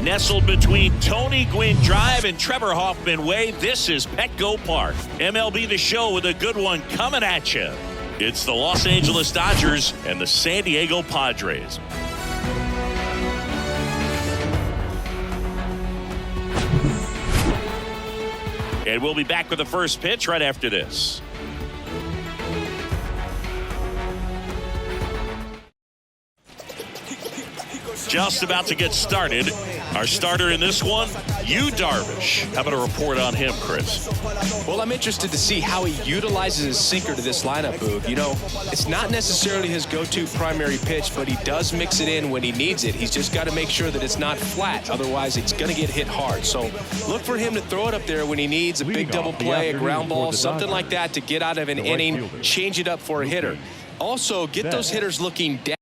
Nestled between Tony Gwynn Drive and Trevor Hoffman Way, this is Petco Park. MLB The Show with a good one coming at you. It's the Los Angeles Dodgers and the San Diego Padres. And we'll be back with the first pitch right after this. Just about to get started. Our starter in this one, Yu Darvish. How about a report on him, Chris? Well, I'm interested to see how he utilizes his sinker to this lineup, Boog. You know, it's not necessarily his go-to primary pitch, but he does mix it in when he needs it. He's just got to make sure that it's not flat. Otherwise, it's going to get hit hard. So look for him to throw it up there when he needs a big double play, a ground ball, something like that to get out of an inning, change it up for a hitter. Also, get those hitters looking down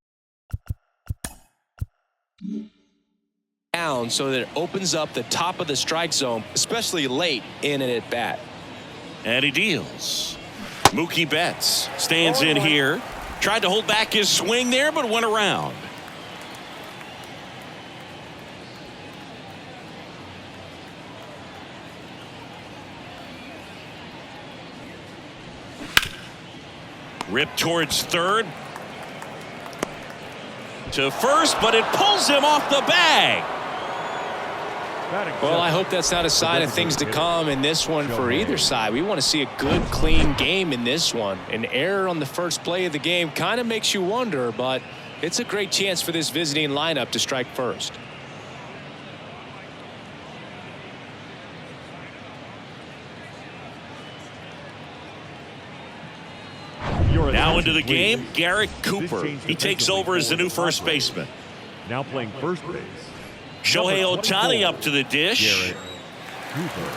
so that it opens up the top of the strike zone, especially late in an at-bat. And he deals. Mookie Betts stands in here. Tried to hold back his swing there, but went around. Ripped towards third. To first, but it pulls him off the bag. Well, I hope that's not a sign of things to come in this one for either side. We want to see a good, clean game in this one. An error on the first play of the game kind of makes you wonder, but it's a great chance for this visiting lineup to strike first. Now into the game, Garrett Cooper. He takes over as the new first baseman. Now playing first base. Shohei Ohtani up to the dish. Garrett Cooper.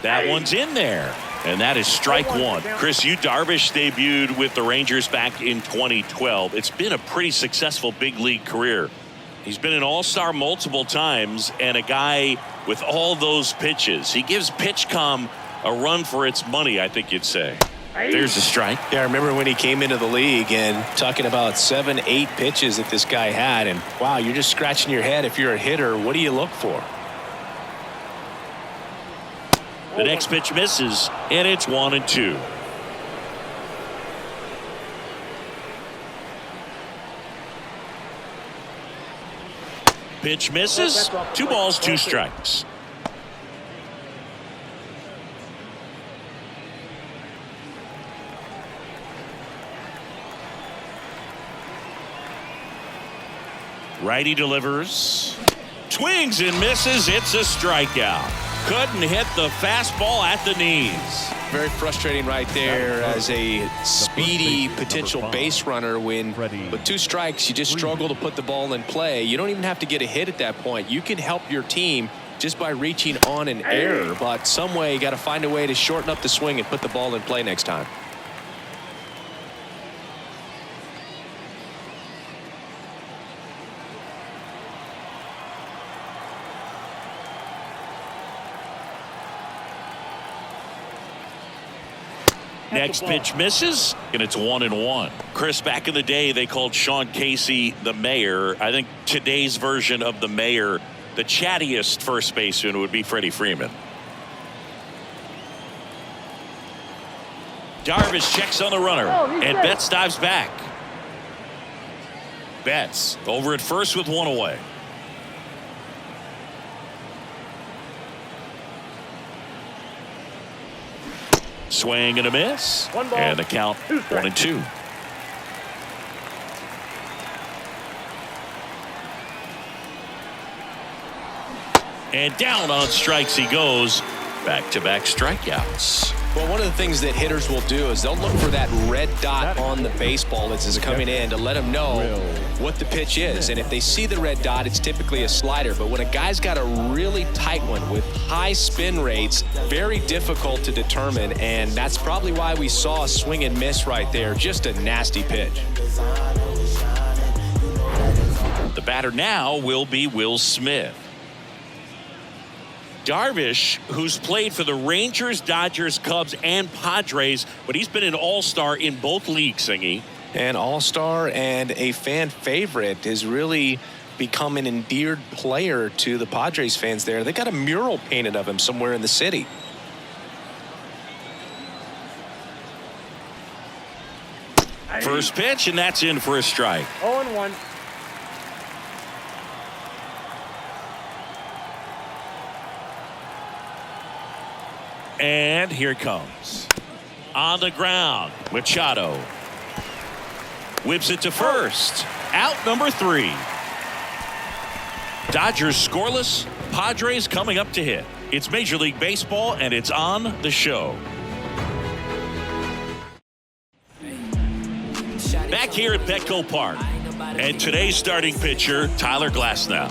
That one's in there. And that is strike one. Chris, Yu Darvish debuted with the Rangers back in 2012. It's been a pretty successful big league career. He's been an all-star multiple times and a guy with all those pitches. He gives PitchCom a run for its money, I think you'd say. There's a strike. Yeah, I remember when he came into the league and talking about 7, 8 pitches that this guy had. And wow, you're just scratching your head. If you're a hitter, what do you look for? The next pitch misses, and it's 1-2. Pitch misses. 2 balls, 2 strikes. Righty delivers. Swings and misses. It's a strikeout. Couldn't hit the fastball at the knees. Very frustrating right there as a speedy potential base runner when with 2 strikes you just struggle to put the ball in play. You don't even have to get a hit at that point. You can help your team just by reaching on an error, but some way you got to find a way to shorten up the swing and put the ball in play next time. Next pitch misses, and it's 1-1. Chris, back in the day, they called Sean Casey the mayor. I think today's version of the mayor, the chattiest first baseman, would be Freddie Freeman. Darvish checks on the runner, and Betts dives back. Betts over at first with 1 away. Swing and a miss. And the count 1-2. And down on strikes he goes. Back-to-back strikeouts. Well, one of the things that hitters will do is they'll look for that red dot on the baseball as it's coming in to let them know what the pitch is. And if they see the red dot, it's typically a slider. But when a guy's got a really tight one with high spin rates, very difficult to determine. And that's probably why we saw a swing and miss right there. Just a nasty pitch. The batter now will be Will Smith. Darvish, who's played for the Rangers, Dodgers, Cubs, and Padres, but he's been an all-star in both leagues, Singy. An all-star and a fan favorite, has really become an endeared player to the Padres fans there. They got a mural painted of him somewhere in the city. First pitch, and that's in for a strike. 0-1. And here it comes. On the ground, Machado whips it to first. Out number 3. Dodgers scoreless. Padres coming up to hit. It's Major League Baseball, and it's on the show. Back here at Petco Park, and today's starting pitcher, Tyler Glasnow.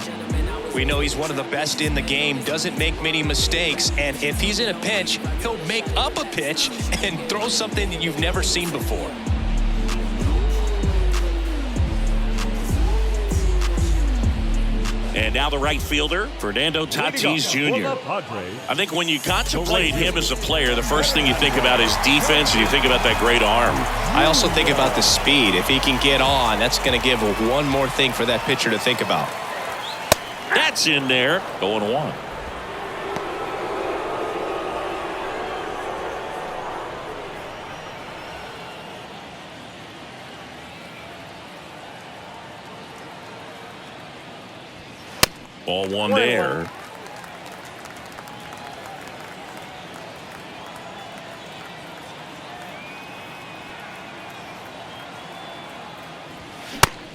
We know he's one of the best in the game, doesn't make many mistakes, and if he's in a pinch, he'll make up a pitch and throw something that you've never seen before. And now the right fielder, Fernando Tatis Jr. I think when you contemplate him as a player, the first thing you think about is defense, and you think about that great arm. I also think about the speed. If he can get on, that's going to give one more thing for that pitcher to think about. That's in there. 0-1. Ball one there.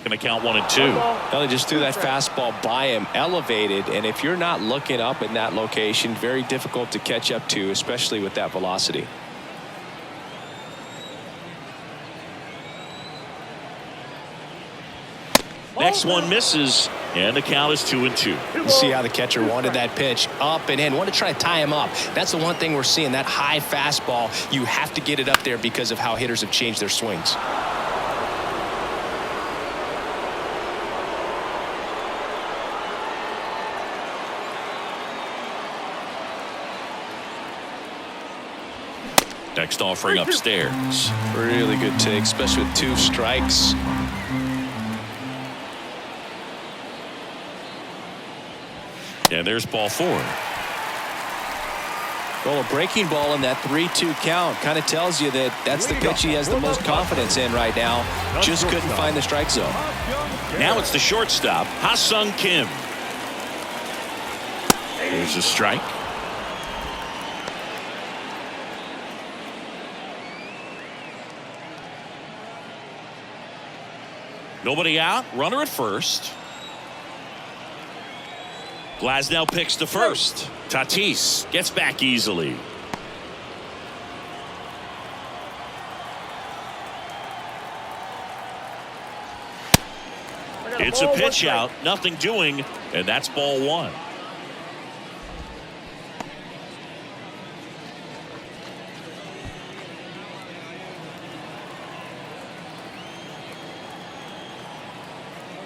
Going to count 1 and 2. Well, they just threw that fastball by him, elevated, and if you're not looking up in that location, very difficult to catch up to, especially with that velocity. Next one misses, and the count is 2 and 2. You see how the catcher wanted that pitch up and in, wanted to try to tie him up. That's the one thing we're seeing, that high fastball. You have to get it up there because of how hitters have changed their swings. Next offering upstairs. Really good take, especially with 2 strikes. And there's ball 4. Well, a breaking ball in that 3-2 count kind of tells you that that's the pitch he has the most confidence in right now. Just couldn't find the strike zone. Now it's the shortstop, Ha-Sung Kim. There's a strike. Nobody out, runner at first. Glasnow picks to first. Tatis gets back easily. It's a pitch out, nothing doing, and that's ball 1.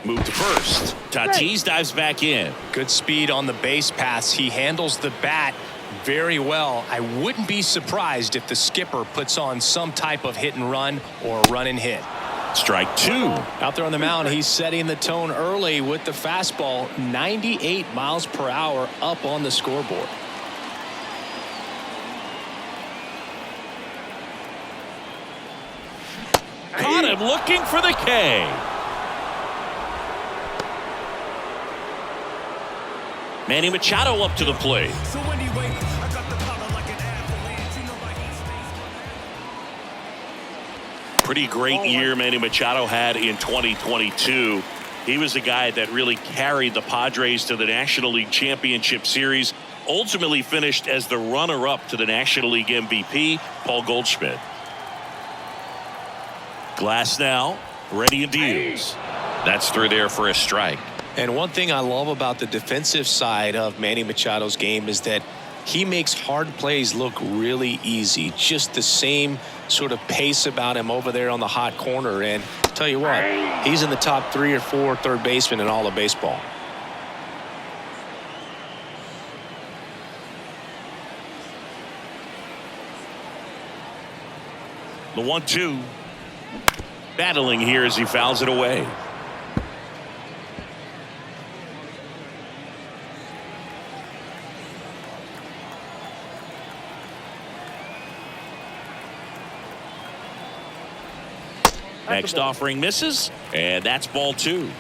Move to first. Tatis dives back in. Good speed on the base paths. He handles the bat very well. I wouldn't be surprised if the skipper puts on some type of hit and run or a run and hit. Strike 2. Out there on the mound, he's setting the tone early with the fastball. 98 miles per hour up on the scoreboard. Caught him looking for the K. Manny Machado up to the plate. Pretty great year Manny Machado had in 2022. He was the guy that really carried the Padres to the National League Championship Series. Ultimately finished as the runner-up to the National League MVP, Paul Goldschmidt. Glasnow ready and deals. That's through there for a strike. And one thing I love about the defensive side of Manny Machado's game is that he makes hard plays look really easy. Just the same sort of pace about him over there on the hot corner. And I'll tell you what, he's in the top 3 or 4 third basemen in all of baseball. The 1-2. Battling here as he fouls it away. Next offering misses, and that's ball 2.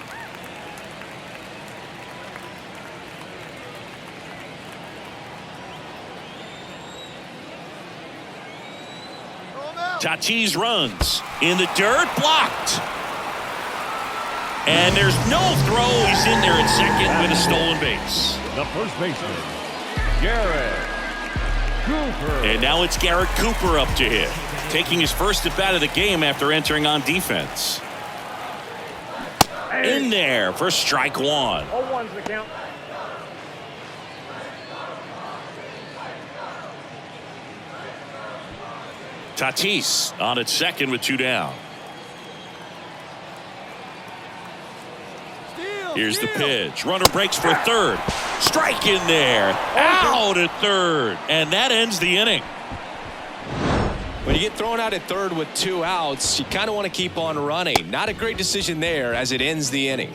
Tatis runs in the dirt, blocked. And there's no throw. He's in there at second with a stolen base. The first baseman, Garrett Cooper. And now it's Garrett Cooper up to hit, taking his first at bat of the game after entering on defense. In there for strike 1. 0-1's the count. Tatis on at second with 2 down. Here's the pitch. Runner breaks for third. Strike in there. Out at third. And that ends the inning. When you get thrown out at third with 2 outs, you kind of want to keep on running. Not a great decision there as it ends the inning.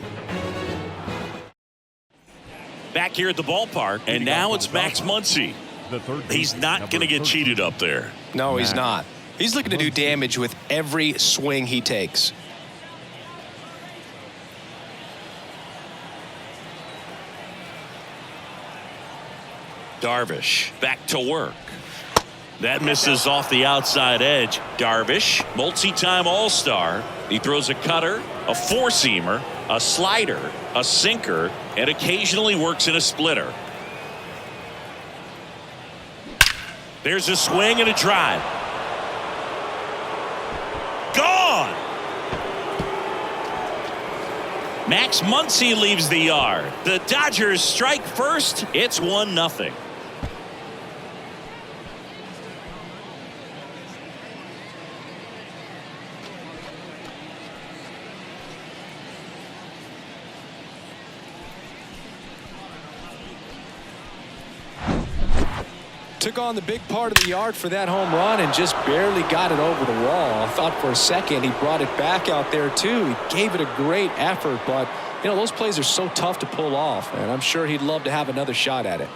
Back here at the ballpark, and now it's Max Muncy. He's not going to get cheated up there. No, he's not. He's looking to do damage with every swing he takes. Darvish back to work. That misses off the outside edge. Darvish, multi-time All-Star. He throws a cutter, a four-seamer, a slider, a sinker, and occasionally works in a splitter. There's a swing and a drive. Gone! Max Muncy leaves the yard. The Dodgers strike first. It's 1-0. Took on the big part of the yard for that home run and just barely got it over the wall. I thought for a second he brought it back out there too. He gave it a great effort, but you know, those plays are so tough to pull off, and I'm sure he'd love to have another shot at it.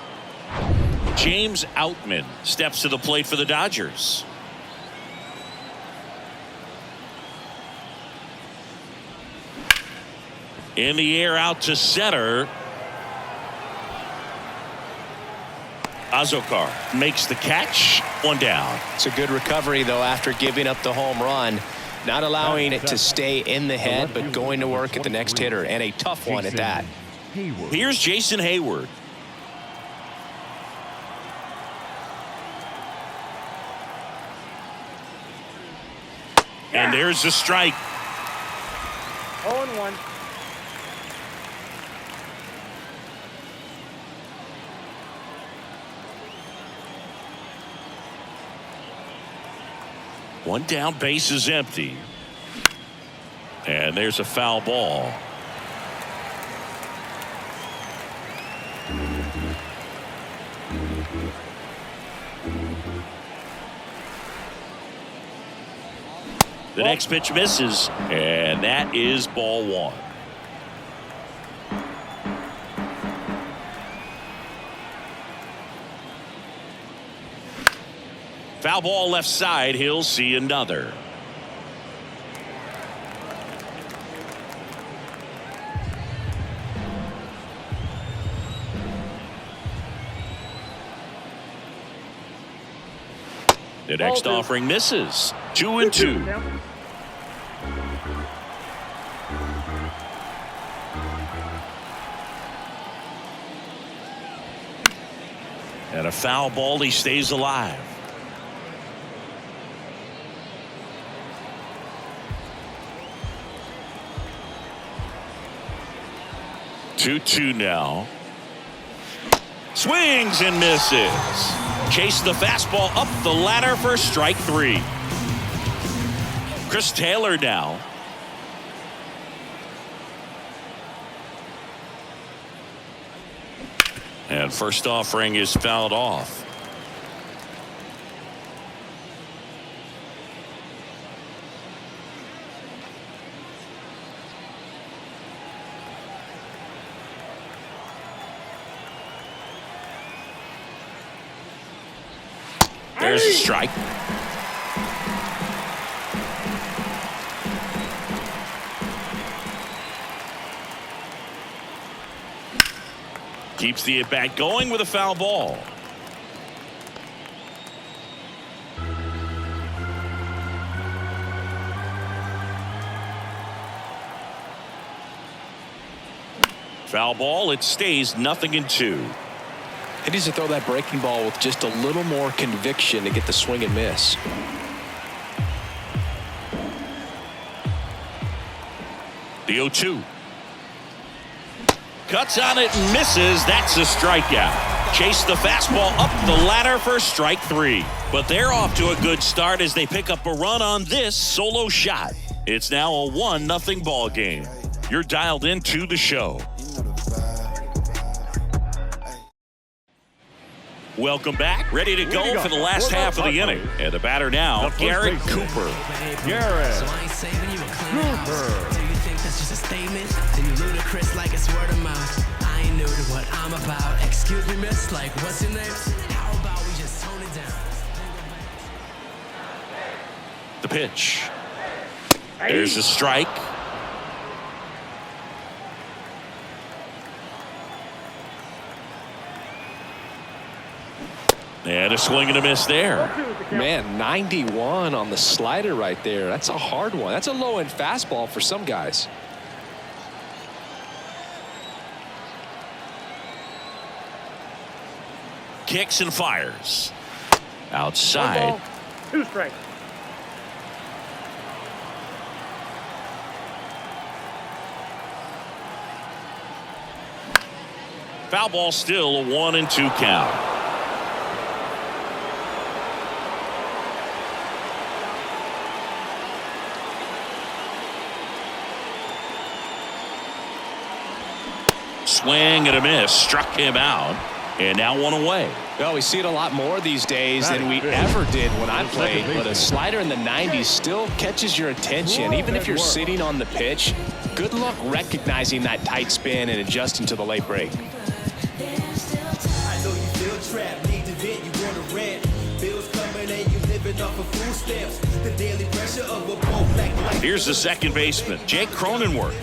James Outman steps to the plate for the Dodgers. In the air out to center. Azokar makes the catch. 1 down. It's a good recovery, though, after giving up the home run. Not allowing it to stay in the head, but going to work at the next hitter, and a tough one at that. Here's Jason Hayward. And there's the strike. 0-1. One down, base is empty. And there's a foul ball. The next pitch misses, and that is ball 1. Foul ball left side. He'll see another. The next offering misses. 2-2. And a foul ball. He stays alive. 2-2 now. Swings and misses. Chase the fastball up the ladder for strike 3. Chris Taylor now. And first offering is fouled off. There's a strike. Keeps the at-bat going with a foul ball. Foul ball. It stays 0-2. He needs to throw that breaking ball with just a little more conviction to get the swing and miss. The 0-2. Cuts on it and misses. That's a strikeout. Chase the fastball up the ladder for strike 3. But they're off to a good start as they pick up a run on this solo shot. It's now a 1-0 ball game. You're dialed into the show. Welcome back. Ready to go for the last half of the inning. And the batter now, Garrett Cooper. Garrett Cooper. That's just a statement. Then you ludicrous like it's word of mouth. I ain't new to what I'm about. Excuse me, miss, like what's your name? How about we just tone it down? The pitch. There's a strike. And a swing and a miss there. Man, 91 on the slider right there. That's a hard one. That's a low-end fastball for some guys. Kicks and fires. Outside. 2 strikes. Foul ball, still a 1-2 count. Swing and a miss, struck him out, and now 1 away. Well, we see it a lot more these days than we ever did when I played, but a slider in the 90s still catches your attention. Even if you're sitting on the pitch, good luck recognizing that tight spin and adjusting to the late break. I know you feel trapped, need to vent, you want to rent. Bills coming and you living off of food stamps. The daily pressure of a both black life. Here's the second baseman, Jake Cronenworth.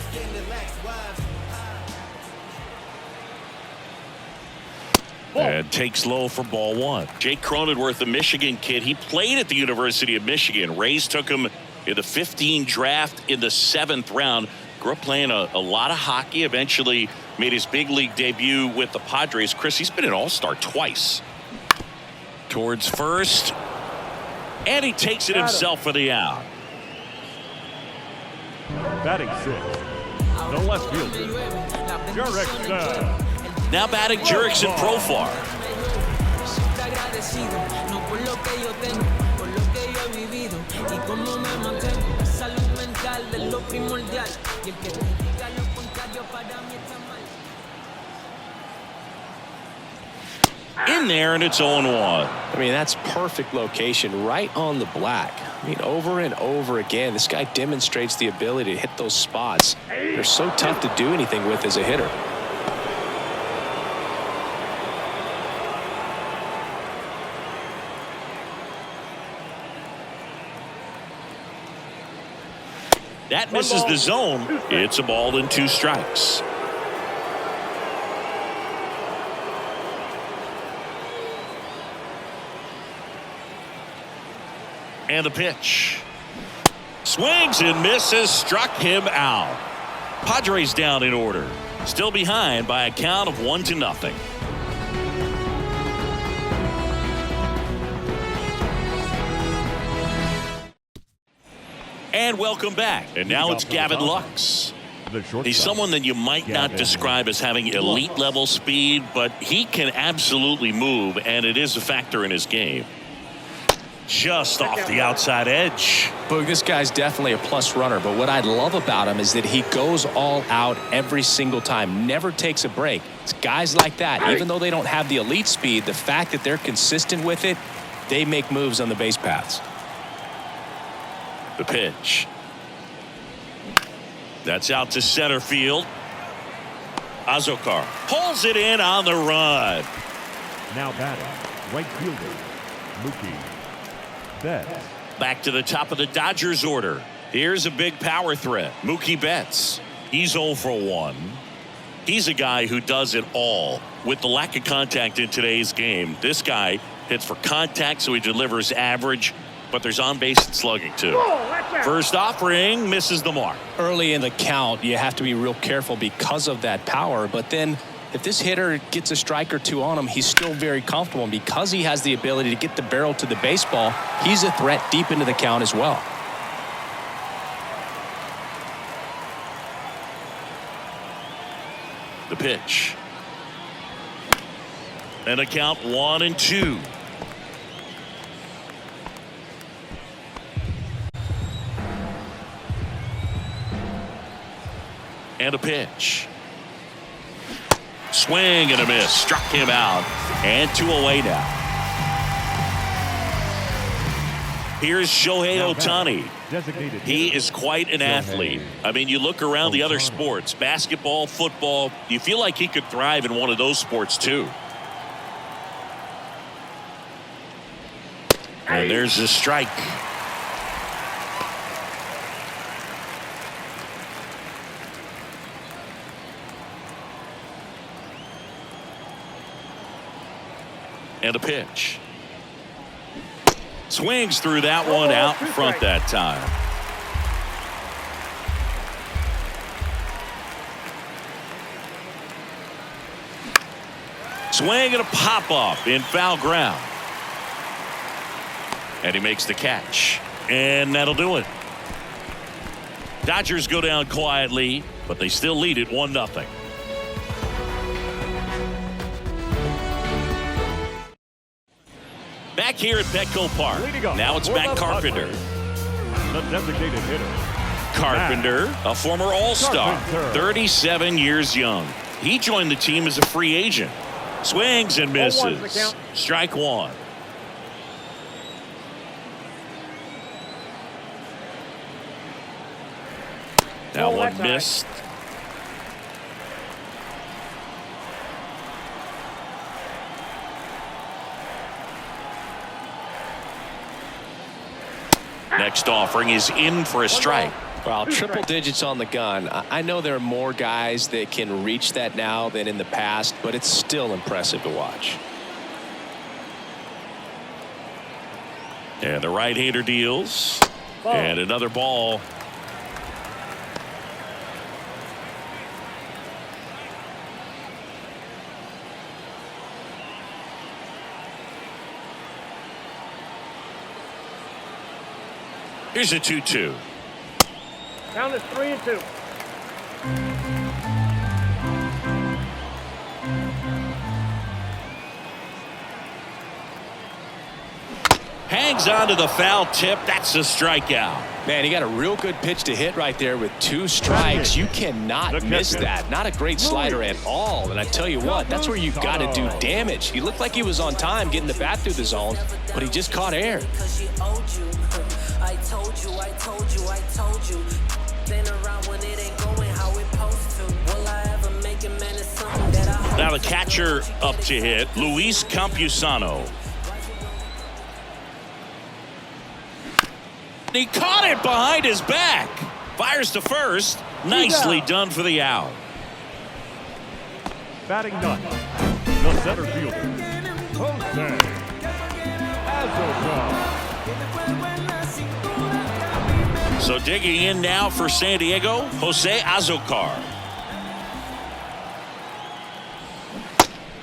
And takes low for ball 1. Jake Cronenworth, the Michigan kid. He played at the University of Michigan. Rays took him in the 15 draft in the 7th round. Grew up playing a lot of hockey. Eventually made his big league debut with the Padres. Chris, he's been an all-star twice. Towards first. And he takes it himself for the out. Batting 6. The left fielder, Jurickson. Now batting Jurickson Profar. In there, and it's 0-1. I mean, that's perfect location, right on the black. I mean, over and over again, this guy demonstrates the ability to hit those spots. They're so tough to do anything with as a hitter. That misses the zone. It's a ball and 2 strikes. And the pitch. Swings and misses, struck him out. Padres down in order. Still behind by a count of 1-0. And welcome back. And now it's Gavin Lux. He's someone that you might not describe as having elite level speed, but he can absolutely move, and it is a factor in his game. Just off the outside edge. Boog, this guy's definitely a plus runner, but what I love about him is that he goes all out every single time, never takes a break. It's guys like that, even though they don't have the elite speed, the fact that they're consistent with it, they make moves on the base paths. The pitch. That's out to center field. Azokar pulls it in on the run. Now batting, right fielder, Mookie Betts. Back to the top of the Dodgers order. Here's a big power threat. Mookie Betts. He's 0 for 1. He's a guy who does it all. With the lack of contact in today's game, this guy hits for contact, so he delivers average, but there's on-base slugging too. First offering misses the mark. Early in the count, you have to be real careful because of that power, but then if this hitter gets a strike or two on him, he's still very comfortable, and because he has the ability to get the barrel to the baseball, he's a threat deep into the count as well. The pitch. And a count 1-2. And a pitch. Swing and a miss. Struck him out. And 2 away now. Here's Shohei Ohtani. He is quite an athlete. I mean, you look around the other sports, basketball, football, you feel like he could thrive in one of those sports too. And there's a strike. And a pitch. Swings through that one out in front that time. Swing and a pop-up in foul ground. And he makes the catch. And that'll do it. Dodgers go down quietly, but they still lead it 1-0. Back here at Petco Park. Now it's Matt Carpenter. The designated hitter. Carpenter, a former All-Star, 37 years young. He joined the team as a free agent. Swings and misses. Strike 1. Now one missed. Next offering is in for a strike. Well, triple digits on the gun. I know there are more guys that can reach that now than in the past, but it's still impressive to watch. And the right-hander deals. And another ball. Here's a 2-2. Count is 3-2. Hangs on to the foul tip. That's a strikeout. Man, he got a real good pitch to hit right there with 2 strikes. You cannot miss that. Not a great slider at all. And I tell you what, that's where you've got to do damage. He looked like he was on time getting the bat through the zone, but he just caught air. I told you. Been around when it ain't going how it supposed to. Will I ever make it, man? It's something that I hope. Now the catcher up to hit, Luis Campusano. He caught it behind his back. Fires to first. Nicely done for the out. Batting ninth, the center fielder, Jose Azocar. So digging in now for San Diego, Jose Azocar.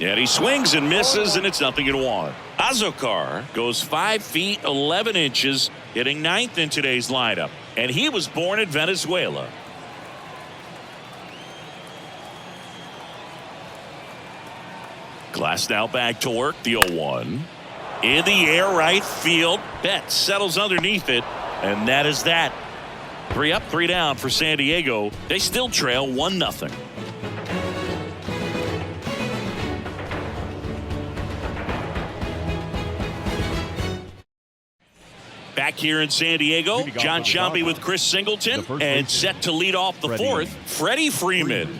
And he swings and misses, and it's 0-1. Azocar goes 5 feet 11 inches, hitting 9th in today's lineup. And he was born in Venezuela. Glass now back to work, the 0-1. In the air, right field. Betts settles underneath it, and that is that. 3 up, 3 down for San Diego. They still trail 1-0. Back here in San Diego, John Sciambi with Chris Singleton, and set to lead off the 4th, Freddie Freeman.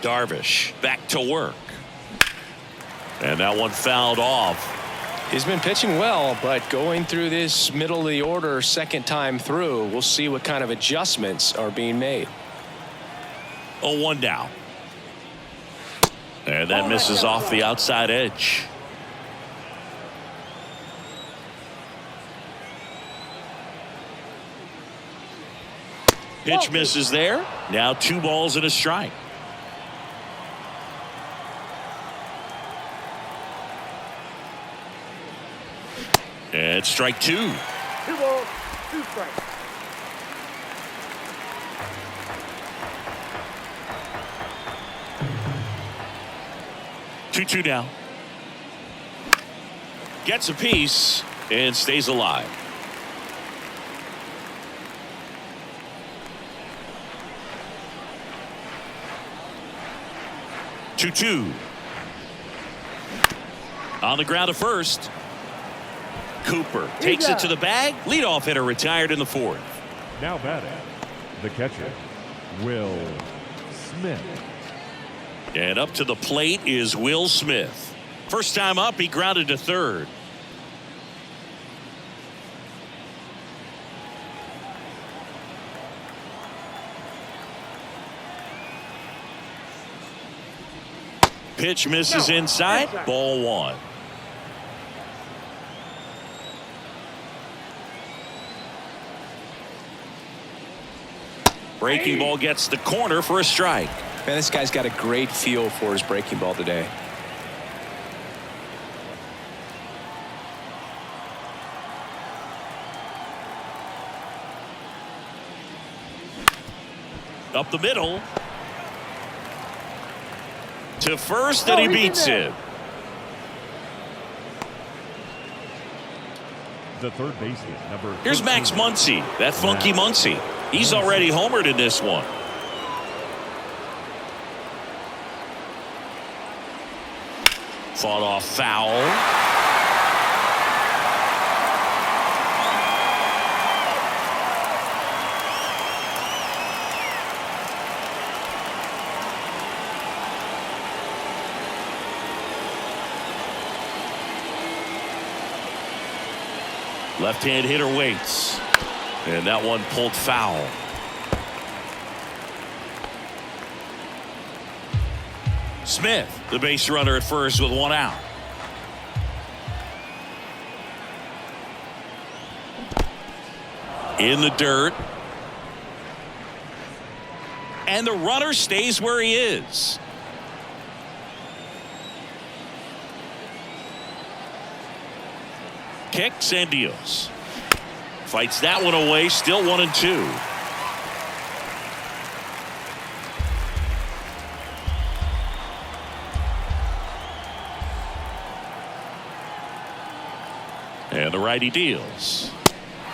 Darvish back to work. And that one fouled off. He's been pitching well, but going through this middle of the order second time through, we'll see what kind of adjustments are being made. 0-1 down. And that misses off the outside edge. Pitch misses there. Now 2 balls and a strike. And strike 2. 2 balls, 2 strikes. Two down. Gets a piece and stays alive. Two. On the ground to first. Cooper takes it to the bag. Leadoff hitter retired in the 4th. Now batting, the catcher, Will Smith. And up to the plate is Will Smith. First time up, he grounded to third. Pitch misses inside. Ball 1. Breaking ball gets the corner for a strike. Man, this guy's got a great feel for his breaking ball today. Up the middle. To first, and he beats it. The third baseman, number. Here's Max Muncy, that funky Muncy. He's already homered in this one. Fought off foul. Left-hand hitter waits. And that one pulled foul. Smith, the base runner at first with 1 out. In the dirt. And the runner stays where he is. Kicks and deals. Fights that one away. Still 1-2. And the righty deals.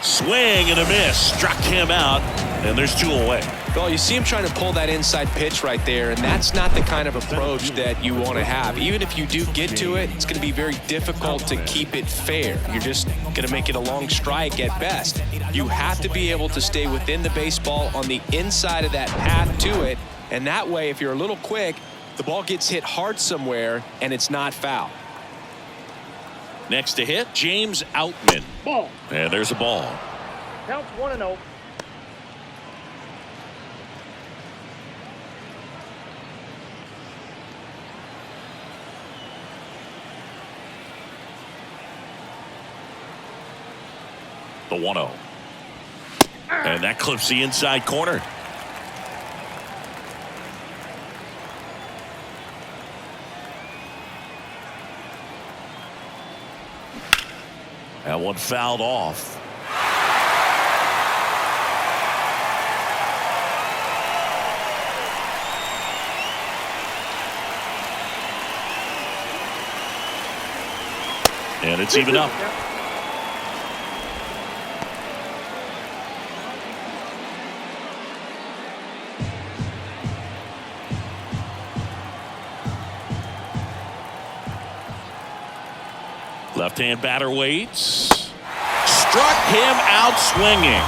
Swing and a miss. Struck him out. And there's 2 away. Well, you see him trying to pull that inside pitch right there, and that's not the kind of approach that you want to have. Even if you do get to it, it's going to be very difficult to keep it fair. You're just going to make it a long strike at best. You have to be able to stay within the baseball on the inside of that path to it, and that way, if you're a little quick, the ball gets hit hard somewhere, and it's not foul. Next to hit, James Outman. Ball. And there's a ball. Counts 1-0. The 1-0. And that clips the inside corner. That one fouled off. And it's even up. Left-hand batter waits. Struck him out swinging.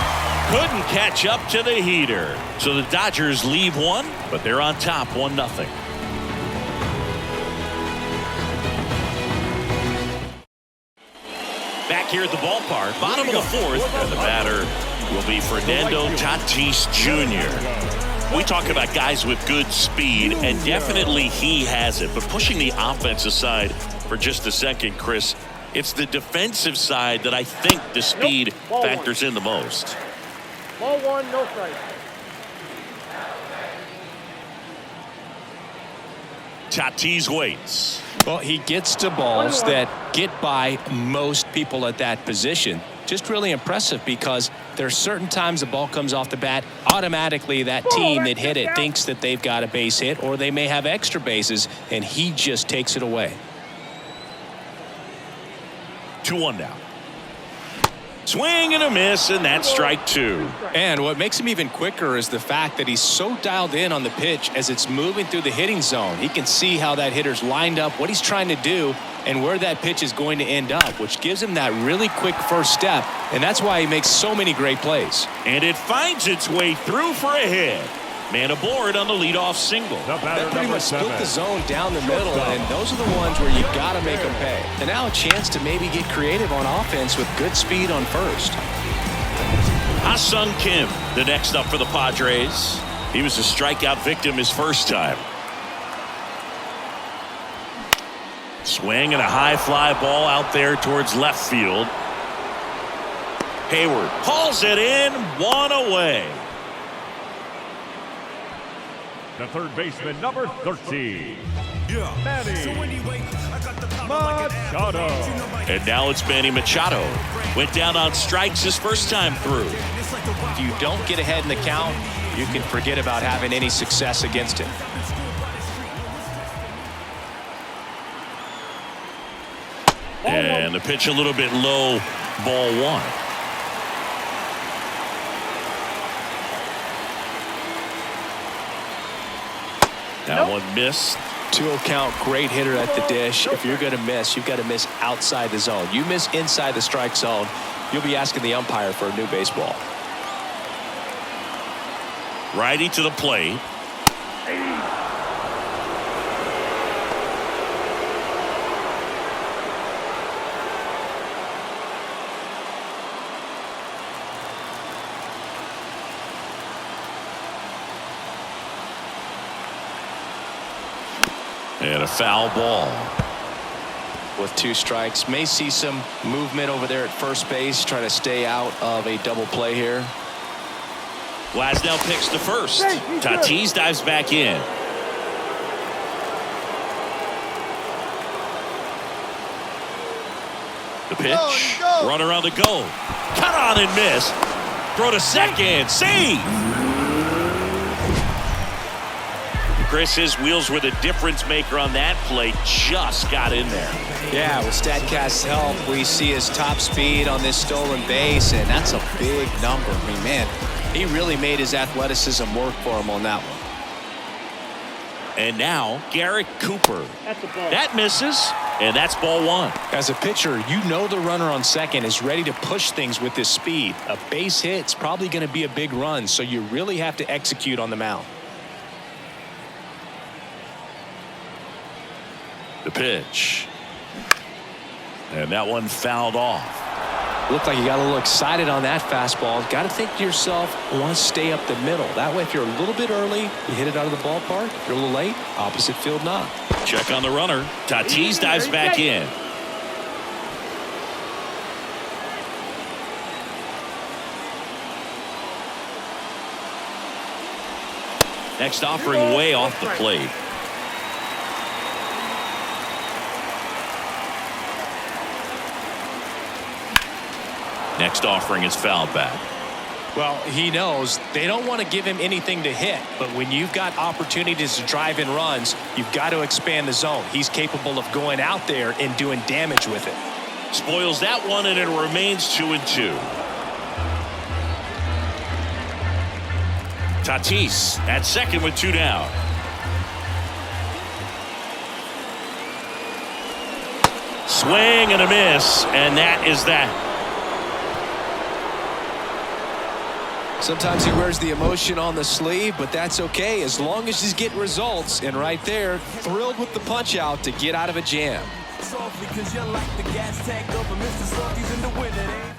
Couldn't catch up to the heater. So the Dodgers leave one, but they're on top 1-0. back here at the ballpark. Bottom of the fourth, and the batter will be Fernando Tatis Jr. We talk about guys with good speed, and definitely he has it. But pushing the offense aside for just a second, Chris, it's the defensive side that I think the speed factors in the most. Ball one, no strike. Tatis waits. Well, he gets to balls that get by most people at that position. Just really impressive because there are certain times the ball comes off the bat, automatically that team that hit it thinks that they've got a base hit, or they may have extra bases, and he just takes it away. 2-1 now. Swing and a miss, and that's strike two. And what makes him even quicker is the fact that he's so dialed in on the pitch as it's moving through the hitting zone. He can see how that hitter's lined up, what he's trying to do, and where that pitch is going to end up, which gives him that really quick first step, and that's why he makes so many great plays. And it finds its way through for a hit. Man aboard on the leadoff single. That pretty much split the zone down the middle, and those are the ones where you got to make them pay. And now a chance to maybe get creative on offense with good speed on first. Ha-Sung Kim, the next up for the Padres. He was a strikeout victim his first time. Swing and a high fly ball out there towards left field. Hayward hauls it in, one away. The third baseman, number 13. Manny Machado. And now it's Manny Machado. Went down on strikes his first time through. If you don't get ahead in the count, you can forget about having any success against him. And the pitch a little bit low, ball one. That one missed. 2-0 count, great hitter at the dish. If you're going to miss, you've got to miss outside the zone. You miss inside the strike zone, you'll be asking the umpire for a new baseball. Righty to the plate. And a foul ball. With 2 strikes, may see some movement over there at first base, trying to stay out of a double play here. Glasnow picks to first. Tatis dives back in. The pitch. Runner on the go. Cut on and miss. Throw to second. Save. Chris, his wheels were the difference maker on that play. Just got in there. Yeah, with StatCast's help, we see his top speed on this stolen base, and that's a big number. I mean, man, he really made his athleticism work for him on that one. And now, Garrett Cooper. That misses, and that's ball one. As a pitcher, you know the runner on second is ready to push things with his speed. A base hit's probably going to be a big run, so you really have to execute on the mound. The pitch. And that one fouled off. Looked like you got a little excited on that fastball. Got to think to yourself, I want to stay up the middle. That way, if you're a little bit early, you hit it out of the ballpark. If you're a little late, opposite field knock. Check on the runner. Tatis dives back in. Next offering way off the plate. Next offering is fouled back. Well, he knows they don't want to give him anything to hit, but when you've got opportunities to drive in runs, you've got to expand the zone. He's capable of going out there and doing damage with it. Spoils that one, and it remains 2-2. Tatis at second with 2 down. Swing and a miss, and that is that. Sometimes he wears the emotion on the sleeve, but that's okay as long as he's getting results. And right there, thrilled with the punch out to get out of a jam. Softly, cause you're like the gas tank of a Mr. Softies in the winter.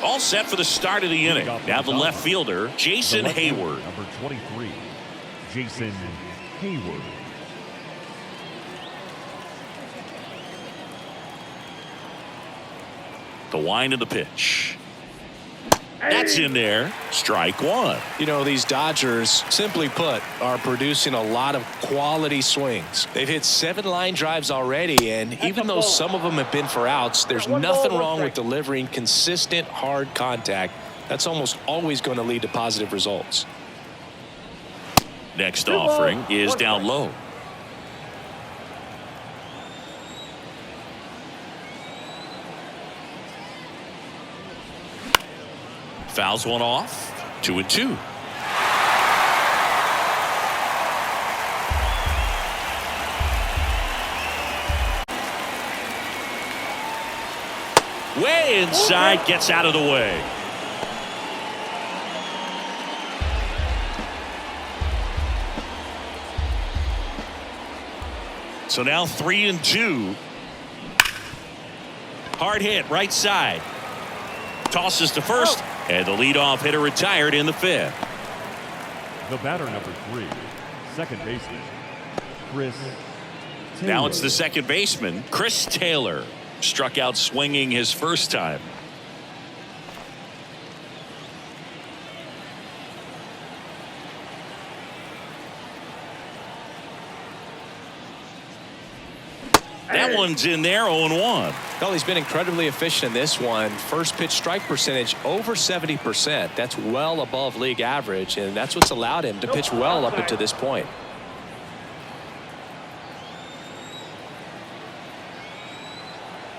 All set for the start of the inning. Now the left fielder, Jason Hayward. Number 23, Jason Hayward. The wind of the pitch. That's in there. Strike one. You know, these Dodgers, simply put, are producing a lot of quality swings. They've hit 7 line drives already, and even though some of them have been for outs, there's nothing wrong with delivering consistent, hard contact. That's almost always going to lead to positive results. Next offering is down low. Fouls one off. 2-2. Way inside, gets out of the way. So now 3-2. Hard hit, right side. Tosses to first. And the leadoff hitter retired in the 5th. The batter, number 3, second baseman, Chris Taylor. Now it's the second baseman, Chris Taylor. Struck out swinging his first time. That one's in there, 0-1. Well, he's been incredibly efficient in this one. First pitch strike percentage over 70%. That's well above league average, and that's what's allowed him to pitch well up until this point.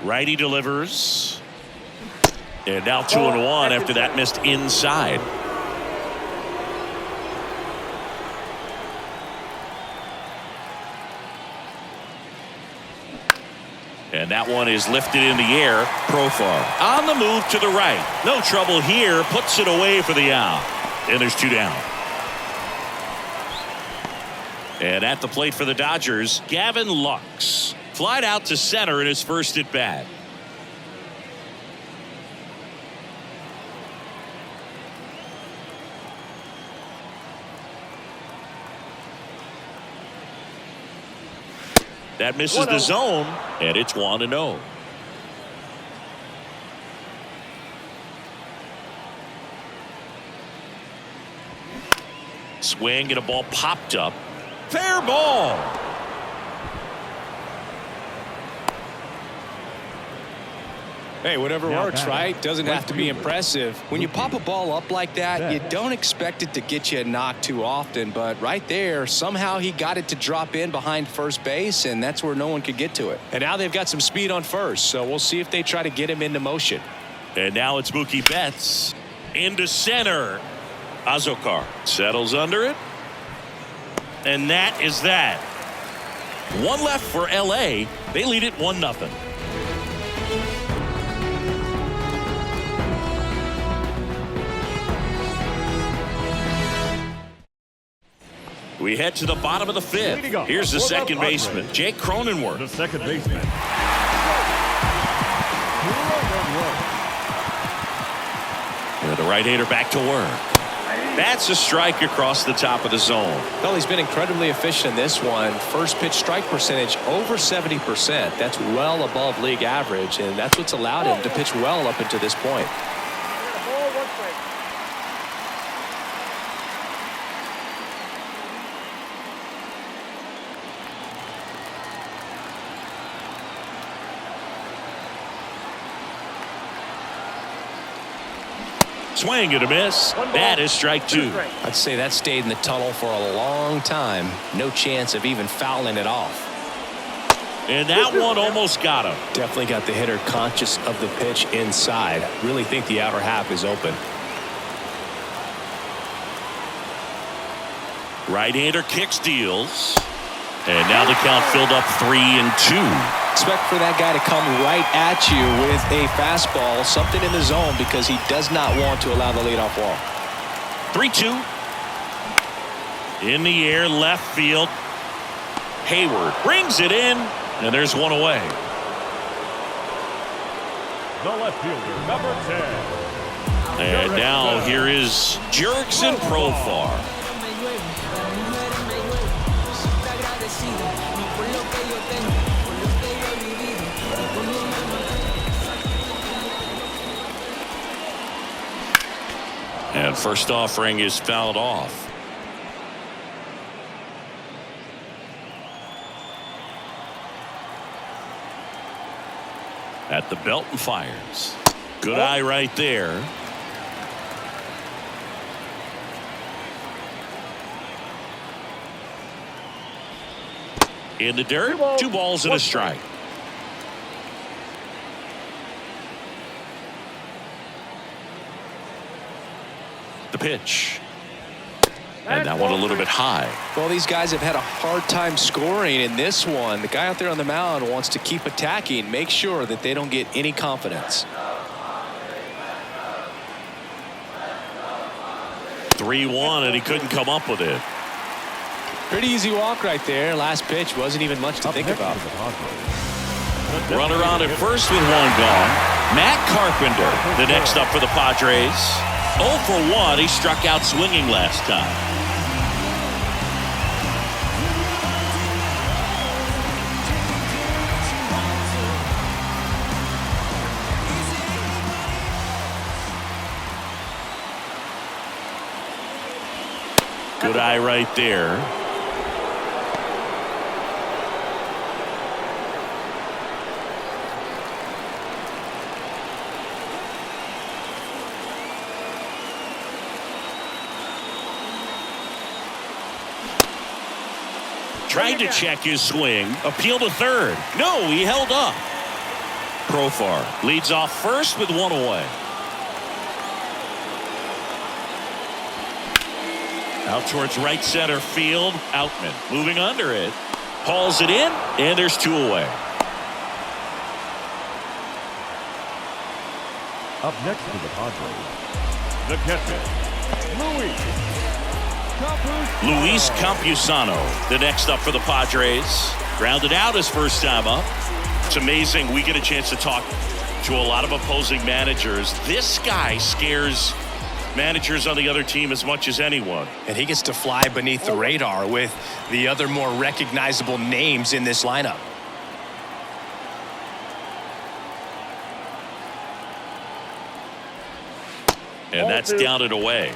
Righty delivers. And now 2-1 after that missed inside. And that one is lifted in the air. Profar on the move to the right. No trouble here. Puts it away for the out. And there's 2 down. And at the plate for the Dodgers, Gavin Lux. Flied out to center in his first at bat. That misses the zone, and it's 1-0. Swing and a ball popped up. Fair ball. Hey, whatever works, right? Doesn't have to be impressive. When you pop a ball up like that, you don't expect it to get you a knock too often. But right there, somehow he got it to drop in behind first base, and that's where no one could get to it. And now they've got some speed on first, so we'll see if they try to get him into motion. And now it's Mookie Betts into center. Azokar settles under it. And that is that. One left for L.A. They lead it 1-0. We head to the bottom of the 5th. Here's the second baseman, Jake Cronenworth. The second baseman. And the right-hander back to work. That's a strike across the top of the zone. Well, he's been incredibly efficient in this one. First pitch strike percentage over 70%. That's well above league average, and that's what's allowed him to pitch well up until this point. Swing and a miss. That is strike 2. I'd say that stayed in the tunnel for a long time. No chance of even fouling it off. And that one almost got him. Definitely got the hitter conscious of the pitch inside. Really think the outer half is open. Right-hander kicks, deals. And now the count filled up 3-2. Expect for that guy to come right at you with a fastball, something in the zone, because he does not want to allow the leadoff walk. 3-2. In the air, left field. Hayward brings it in, And there's one away. The left fielder, number 10. And now here is Jurickson Profar. And first offering is fouled off. At the belt and fires. Good eye right there. In the dirt, 2 balls and a strike. The pitch. And that one a little bit high. Well, these guys have had a hard time scoring in this one. The guy out there on the mound wants to keep attacking, make sure that they don't get any confidence. 3-1, and he couldn't come up with it. Pretty easy walk right there. Last pitch wasn't even much to think about. Runner on at first with 1 gone. Matt Carpenter, the next up for the Padres. 0 for 1. He struck out swinging last time. Good eye right there. Tried to check his swing. Appeal to third. No, he held up. Profar leads off first with 1 away. Out towards right center field. Outman moving under it. Hauls it in, and there's 2 away. Up next to the Padres, the catcher, Luis Campusano, the next up for the Padres. Grounded out his first time up. It's amazing. We get a chance to talk to a lot of opposing managers. This guy scares managers on the other team as much as anyone. And he gets to fly beneath the radar with the other more recognizable names in this lineup. And that's down and away.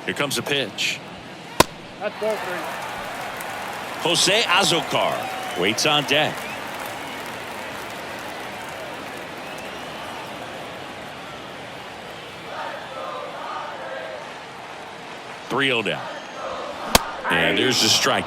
Here comes a pitch. That's ball 3. Jose Azocar waits on deck. .3-0 down. And there's the strike.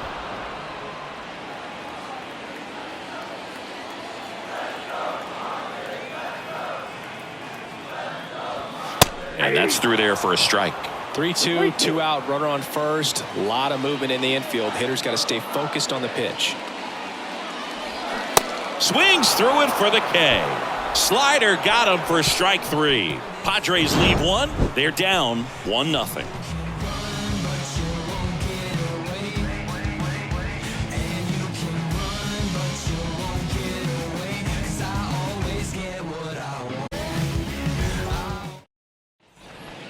And that's through there for a strike. 3-2, 2 out, runner on first. A lot of movement in the infield. Hitter's got to stay focused on the pitch. Swings through it for the K. Slider got him for strike 3. Padres leave 1. They're down 1-0.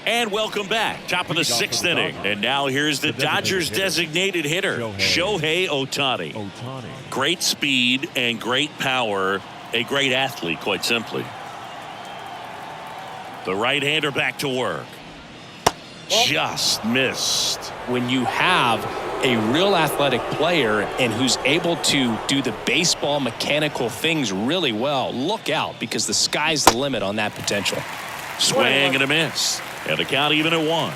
And welcome back. Top of the 6th inning. And now here's the Dodgers designated hitter, Shohei Ohtani. Great speed and great power. A great athlete, quite simply. The right-hander back to work. Just missed. When you have a real athletic player and who's able to do the baseball mechanical things really well, look out, because the sky's the limit on that potential. Swing and a miss. And the count even at 1.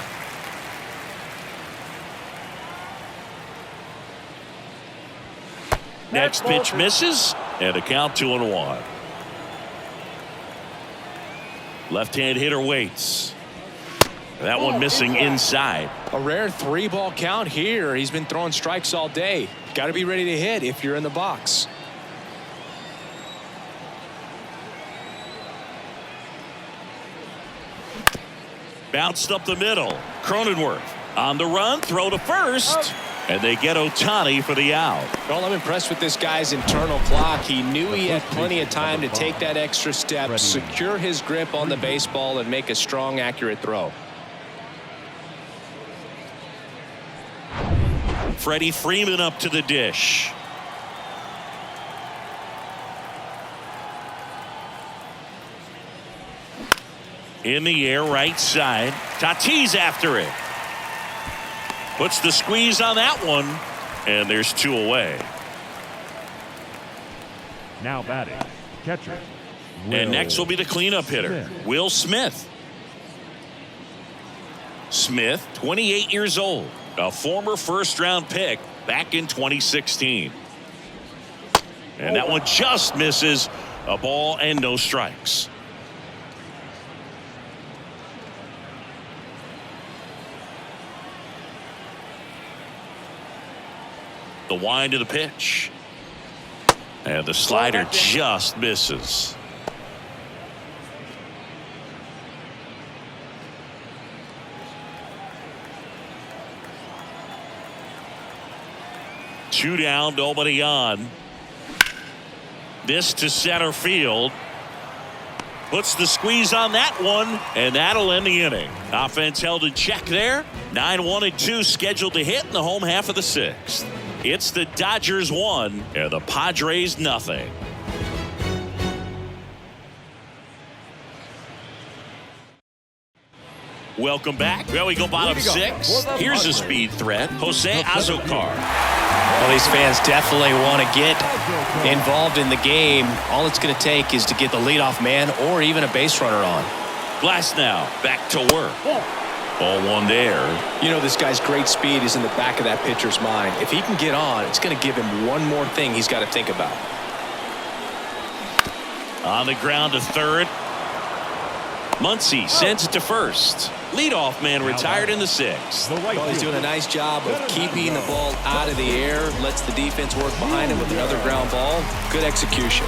Next pitch misses, and the count 2-1. Left-hand hitter waits. That one missing inside. A rare 3-ball count here. He's been throwing strikes all day. Got to be ready to hit if you're in the box. Bounced up the middle. Cronenworth on the run. Throw to first. And they get Ohtani for the out. Well, I'm impressed with this guy's internal clock. He knew he had plenty of time to take that extra step, secure his grip on the baseball, and make a strong, accurate throw. Freddie Freeman up to the dish. In the air, right side. Tatis after it. Puts the squeeze on that one, and there's 2 away. Now batting, catcher. And next will be the cleanup hitter, Will Smith. Smith, 28 years old, a former first-round pick back in 2016. And that one just misses. A ball and no strikes. The wind of the pitch. And the slider just misses. Two down, nobody on. This to center field. Puts the squeeze on that one, and that'll end the inning. Offense held in check there. 9-1-2 scheduled to hit in the home half of the 6th. It's the Dodgers 1 and the Padres nothing. Welcome back. Well, we go bottom 6. Here's a speed threat, Jose Azocar. Well, these fans definitely want to get involved in the game. All it's going to take is to get the leadoff man or even a base runner on. Glass now back to work. Ball 1 there. You know, this guy's great speed is in the back of that pitcher's mind. If he can get on, it's going to give him one more thing he's got to think about. On the ground to third. Muncy sends it to first. Leadoff man retired in the 6th. Well, he's doing a nice job of keeping the ball out of the air. Lets the defense work behind him with another ground ball. Good execution.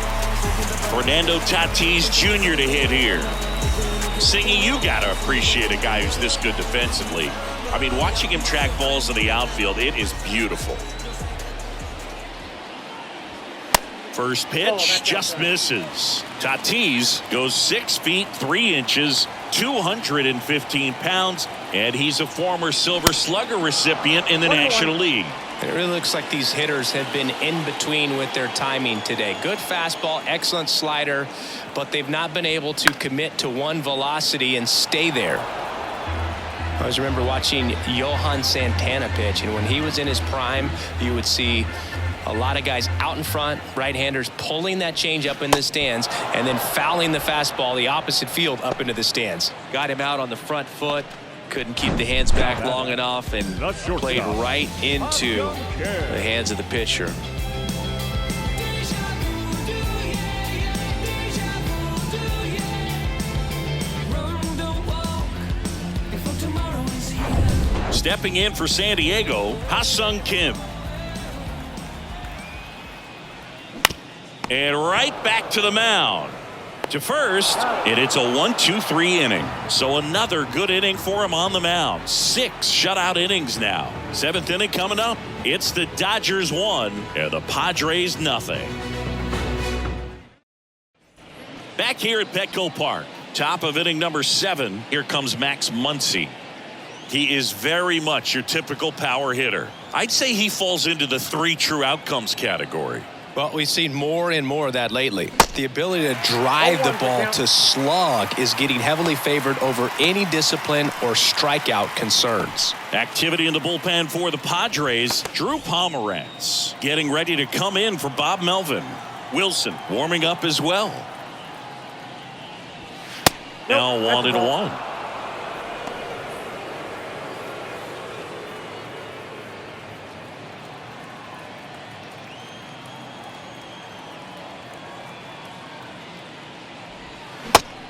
Fernando Tatis Jr. to hit here. Singy, you got to appreciate a guy who's this good defensively. I mean, watching him track balls in the outfield, it is beautiful. First pitch just misses. Tatis goes 6 feet 3 inches, 215 pounds, and he's a former Silver Slugger recipient in the National League. It really looks like these hitters have been in between with their timing today. Good fastball, excellent slider, but they've not been able to commit to one velocity and stay there. I always remember watching Johan Santana pitch, and when he was in his prime, you would see a lot of guys out in front, right-handers pulling that change up in the stands and then fouling the fastball the opposite field up into the stands. Got him out on the front foot, couldn't keep the hands back long enough, and played right into the hands of the pitcher. Stepping in for San Diego, Ha-Sung Kim. And right back to the mound. To first, and it's a 1-2-3 inning. So another good inning for him on the mound. 6 shutout innings now. 7th inning coming up. It's the Dodgers 1 and the Padres nothing. Back here at Petco Park, top of inning number 7, here comes Max Muncy. He is very much your typical power hitter. I'd say he falls into the 3 true outcomes category. Well, we've seen more and more of that lately. The ability to drive the ball to slug is getting heavily favored over any discipline or strikeout concerns. Activity in the bullpen for the Padres. Drew Pomeranz getting ready to come in for Bob Melvin. Wilson warming up as well. Now 1-1.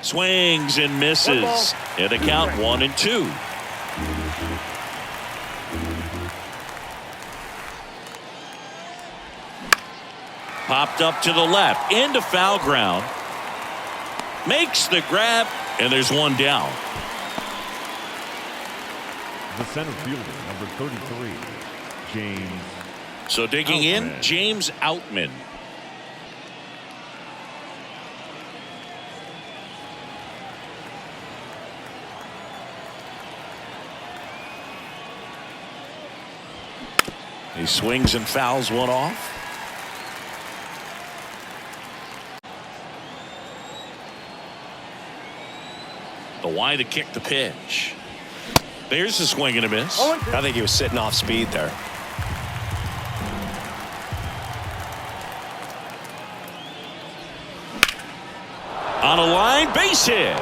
Swings and misses. And a count 1-2. Popped up to the left into foul ground. Makes the grab, and there's one down. The center fielder, number 33, James. So digging in, Outman. James Outman. He swings and fouls one off. The wide to kick the pitch. There's a swing and a miss. I think he was sitting off speed there. On a line, base hit.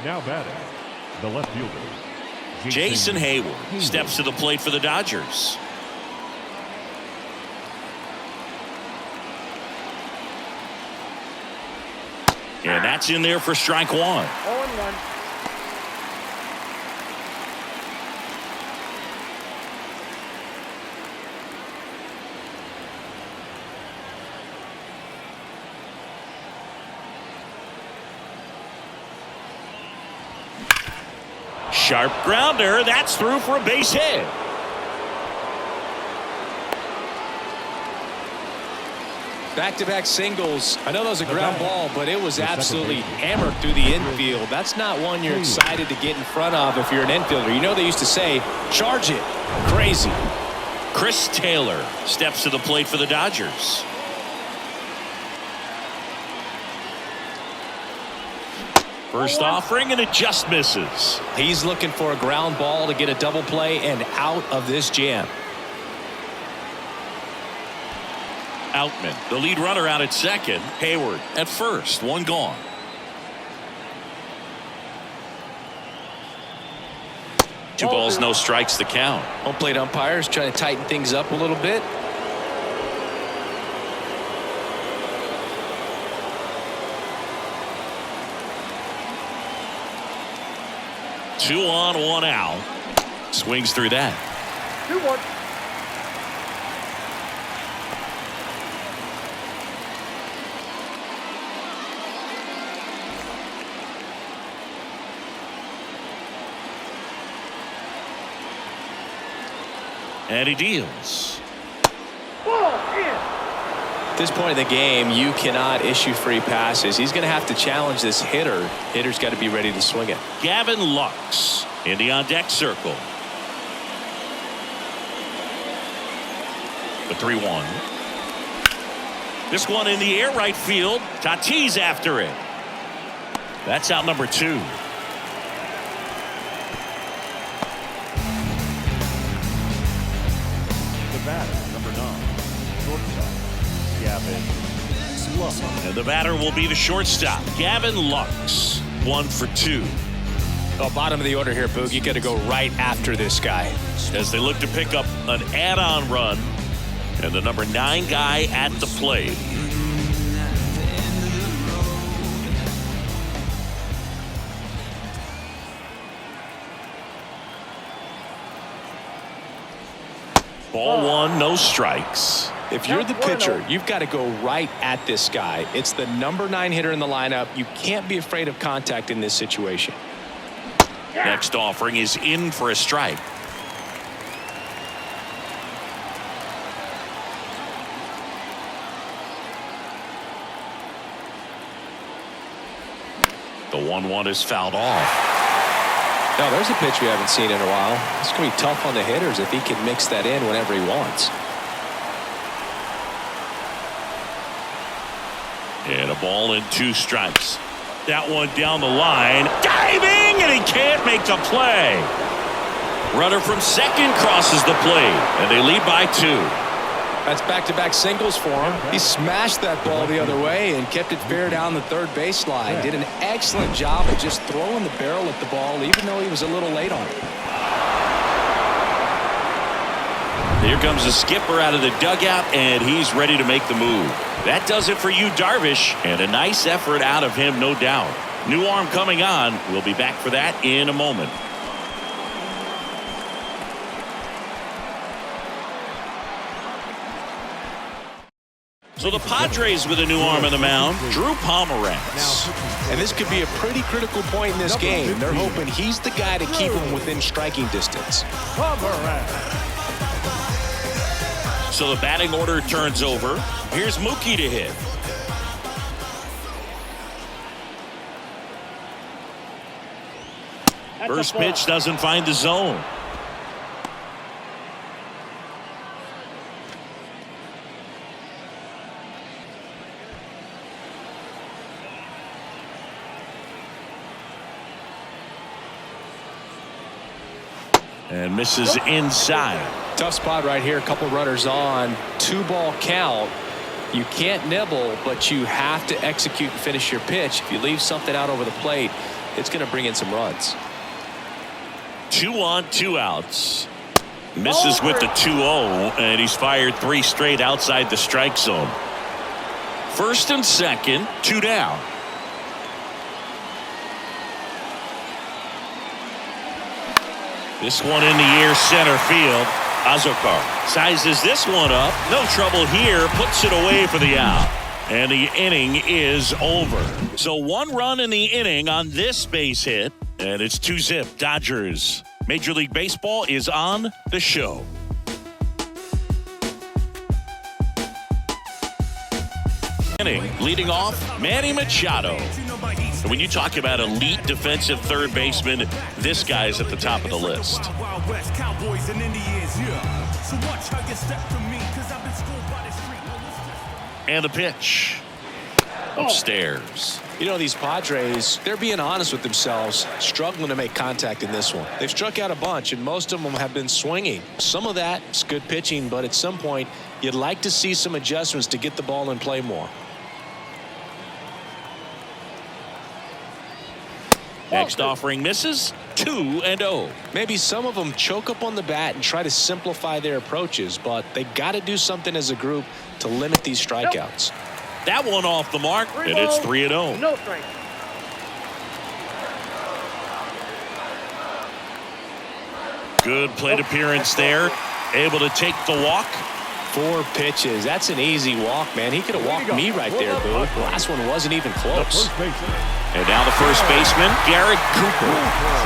Now batting, the left fielder, Jason Hayward steps to the plate for the Dodgers. And that's in there for strike one. 0-1. Sharp grounder. That's through for a base hit. Back-to-back singles. I know that was a ground ball, but it was absolutely hammered through the infield. That's not one you're excited to get in front of if you're an infielder. You know they used to say, charge it. Crazy. Chris Taylor steps to the plate for the Dodgers. First offering, and it just misses. He's looking for a ground ball to get a double play and out of this jam. Outman, the lead runner, out at second. Hayward at first. One gone. Two balls, no strikes to count. Home plate umpires trying to tighten things up a little bit. Two on, one out. Swings through that. 2-1. And he deals. At this point in the game, you cannot issue free passes. He's going to have to challenge this hitter. Hitter's got to be ready to swing it. Gavin Lux in the on-deck circle. The 3-1. This one in the air right field. Tatis after it. That's out number two. the batter, number 9, shortstop, Gavin Lux. And the batter will be the shortstop, Gavin Lux. 1 for 2. Oh, bottom of the order here, Boog. You got to go right after this guy. As they look to pick up an add-on run. And the number 9 guy at the plate. Ball 1, no strikes. If you're the pitcher, you've got to go right at this guy. It's the number 9 hitter in the lineup. You can't be afraid of contact in this situation. Next offering is in for a strike. The 1-1 is fouled off. No, there's a pitch we haven't seen in a while. It's going to be tough on the hitters if he can mix that in whenever he wants. And a ball and 2 strikes. That one down the line. Diving, and he can't make the play. Runner from second crosses the plate, and they lead by 2. That's back-to-back singles for him. He smashed that ball the other way and kept it fair down the third baseline. Did an excellent job of just throwing the barrel at the ball, even though he was a little late on it. Here comes the skipper out of the dugout, and he's ready to make the move. That does it for you, Darvish, and a nice effort out of him, no doubt. New arm coming on. We'll be back for that in a moment. So the Padres with a new arm on the mound, Drew Pomeranz. And this could be a pretty critical point in this game. They're hoping he's the guy to keep them within striking distance. So the batting order turns over. Here's Mookie to hit. First pitch doesn't find the zone. And misses inside. Tough spot right here. A couple runners on. 2-ball count. You can't nibble, but you have to execute and finish your pitch. If you leave something out over the plate, it's going to bring in some runs. 2 on, 2 outs. Misses with the 2-0, and he's fired 3 straight outside the strike zone. First and second, 2 down. This one in the air, center field. Azokar sizes this one up. No trouble here. Puts it away for the out. And the inning is over. So 1 run in the inning on this base hit. And it's 2-zip Dodgers. Major League Baseball is on the show. Inning leading off, Manny Machado. And when you talk about elite defensive third baseman, this guy's at the top of the list. And the pitch. Upstairs. You know, these Padres, they're being honest with themselves, struggling to make contact in this one. They've struck out a bunch, and most of them have been swinging. Some of that is good pitching, but at some point, you'd like to see some adjustments to get the ball in play more. Next offering misses. 2-0. Maybe some of them choke up on the bat and try to simplify their approaches, but they got to do something as a group to limit these strikeouts. That one off the mark, and it's 3-0. No strike. Good plate appearance there. Able to take the walk. 4 pitches. That's an easy walk, man. He could have walked me right there, Boo. The last one wasn't even close. And now the first baseman, Garrett Cooper,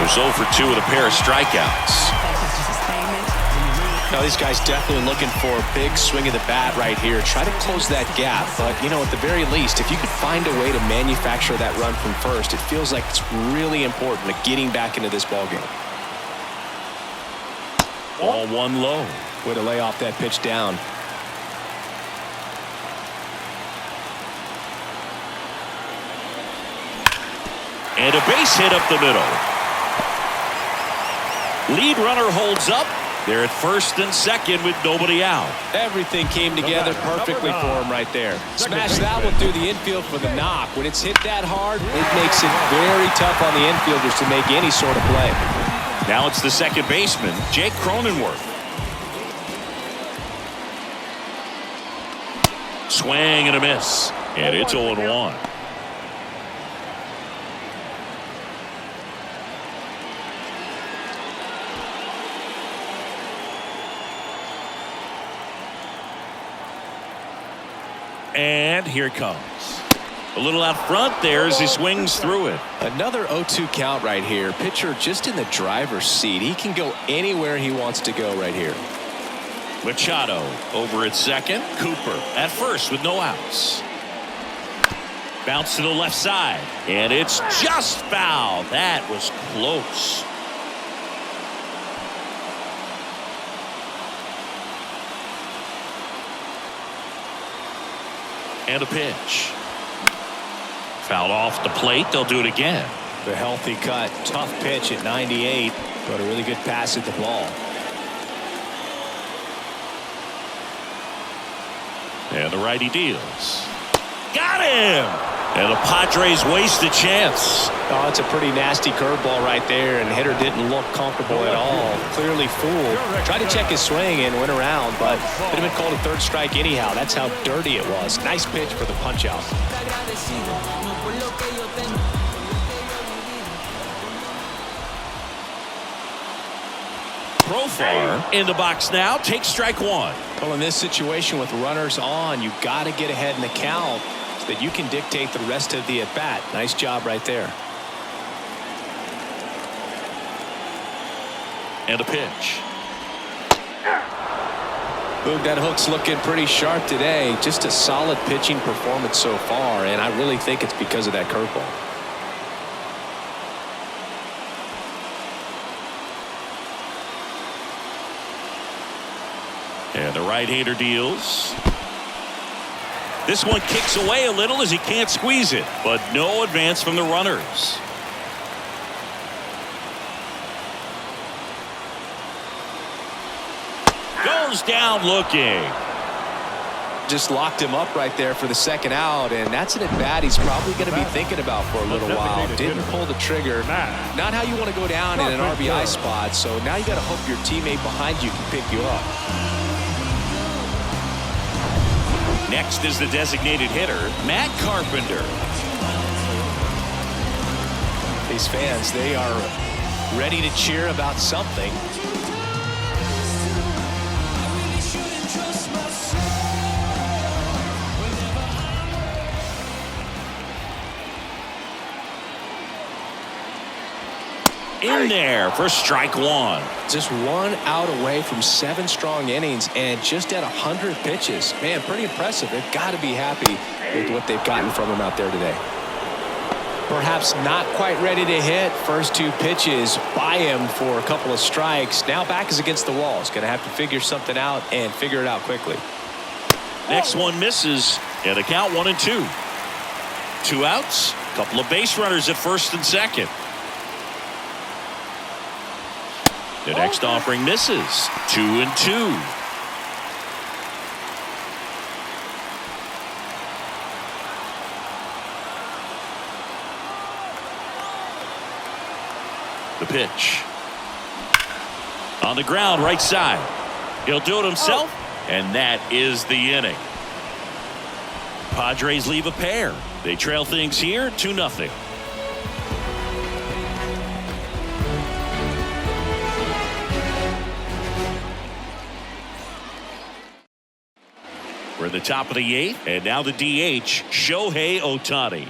who's 0 for 2 with a pair of strikeouts. Now, these guys definitely looking for a big swing of the bat right here. Try to close that gap. But, you know, at the very least, if you could find a way to manufacture that run from first, it feels like it's really important to getting back into this ballgame. Ball 1 low. Way to lay off that pitch down. And a base hit up the middle. Lead runner holds up. They're at first and second with nobody out. Everything came together perfectly for him right there. Smash that one through the infield for the knock. When it's hit that hard, it makes it very tough on the infielders to make any sort of play. Now it's the second baseman, Jake Cronenworth. Swing and a miss. And it's 0-1. And here it comes. A little out front there as he swings through it. Another 0-2 count right here. Pitcher just in the driver's seat. He can go anywhere he wants to go right here. Machado over at second. Cooper at first with no outs. Bounce to the left side. And it's just foul. That was close. And a pitch. Fouled off the plate. They'll do it again. The healthy cut. Tough pitch at 98, but a really good pass at the ball. And the righty deals. Got him! And the Padres waste a chance. Oh, it's a pretty nasty curveball right there, and the hitter didn't look comfortable at all. Clearly fooled. Tried to check his swing and went around, but it would have been called a third strike anyhow. That's how dirty it was. Nice pitch for the punch-out. so far. In the box now, take strike one. Well, in this situation with runners on, you've got to get ahead in the count so that you can dictate the rest of the at-bat. Nice job right there. And a pitch. Boog, that hook's looking pretty sharp today. Just a solid pitching performance so far, and I really think it's because of that curveball. And the right-hander deals. This one kicks away a little as he can't squeeze it, but no advance from the runners. Goes down looking. Just locked him up right there for the second out, and that's an at-bat he's probably going to be thinking about for a little while. Didn't pull the trigger. Not how you want to go down in an RBI spot, so now you got to hope your teammate behind you can pick you up. Next is the designated hitter, Matt Carpenter. These fans, they are ready to cheer about something. In there for strike one. Just 1 out away from 7 strong innings and just at 100 pitches. Man, pretty impressive. They've got to be happy with what they've gotten from him out there today. Perhaps not quite ready to hit. First 2 pitches by him for a couple of strikes. Now back is against the wall. He's going to have to figure something out and figure it out quickly. Next one misses, and the count 1-2. 2 outs, couple of base runners at first and second. The next offering misses. 2-2. The pitch. On the ground, right side. He'll do it himself, and that is the inning. Padres leave a pair. They trail things here 2-0. We're at the top of the 8th, and now the DH, Shohei Ohtani.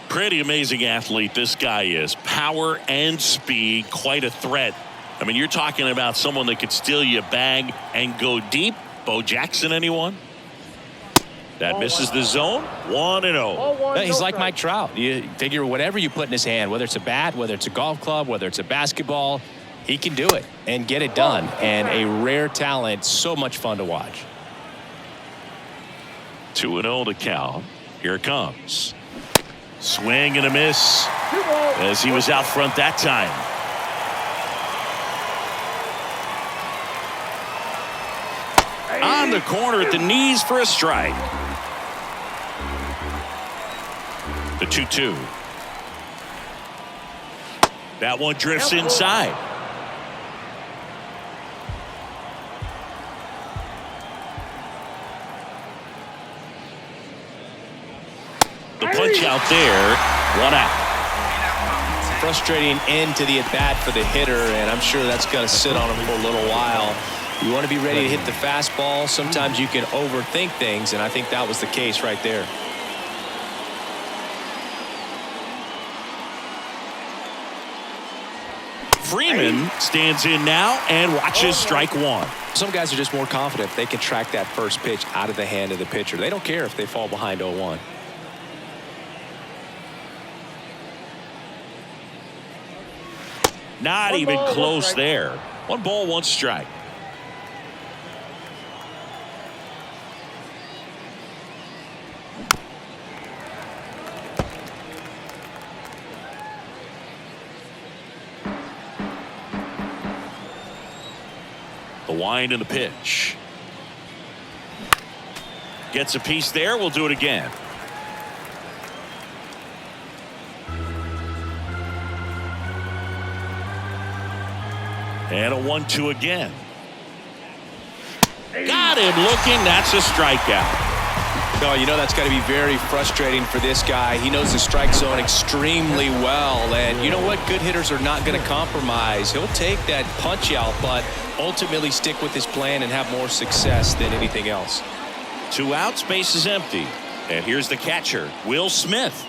Pretty amazing athlete this guy is. Power and speed, quite a threat. I mean, you're talking about someone that could steal you a bag and go deep. Bo Jackson, anyone? That misses the zone. 1-0. He's like Mike Trout. You figure whatever you put in his hand, whether it's a bat, whether it's a golf club, whether it's a basketball, he can do it and get it done. And a rare talent, so much fun to watch. 2-0 to count. Here it comes. Swing and a miss as he was out front that time. On the corner at the knees for a strike. The 2-2. That one drifts inside. The punch out there, 1 out. Frustrating end to the at-bat for the hitter, and I'm sure that's going to sit on him for a little while. You want to be ready to hit the fastball. Sometimes you can overthink things, and I think that was the case right there. Freeman stands in now and watches strike one. Some guys are just more confident if they can track that first pitch out of the hand of the pitcher. They don't care if they fall behind 0-1. Not even close there. 1 ball, 1 strike. The wind and the pitch. Gets a piece there. We'll do it again. And a 1-2 again. Got him looking. That's a strikeout. Oh, you know that's got to be very frustrating for this guy. He knows the strike zone extremely well. And you know what? Good hitters are not going to compromise. He'll take that punch out, but ultimately stick with his plan and have more success than anything else. 2 outs, base is empty. And here's the catcher, Will Smith.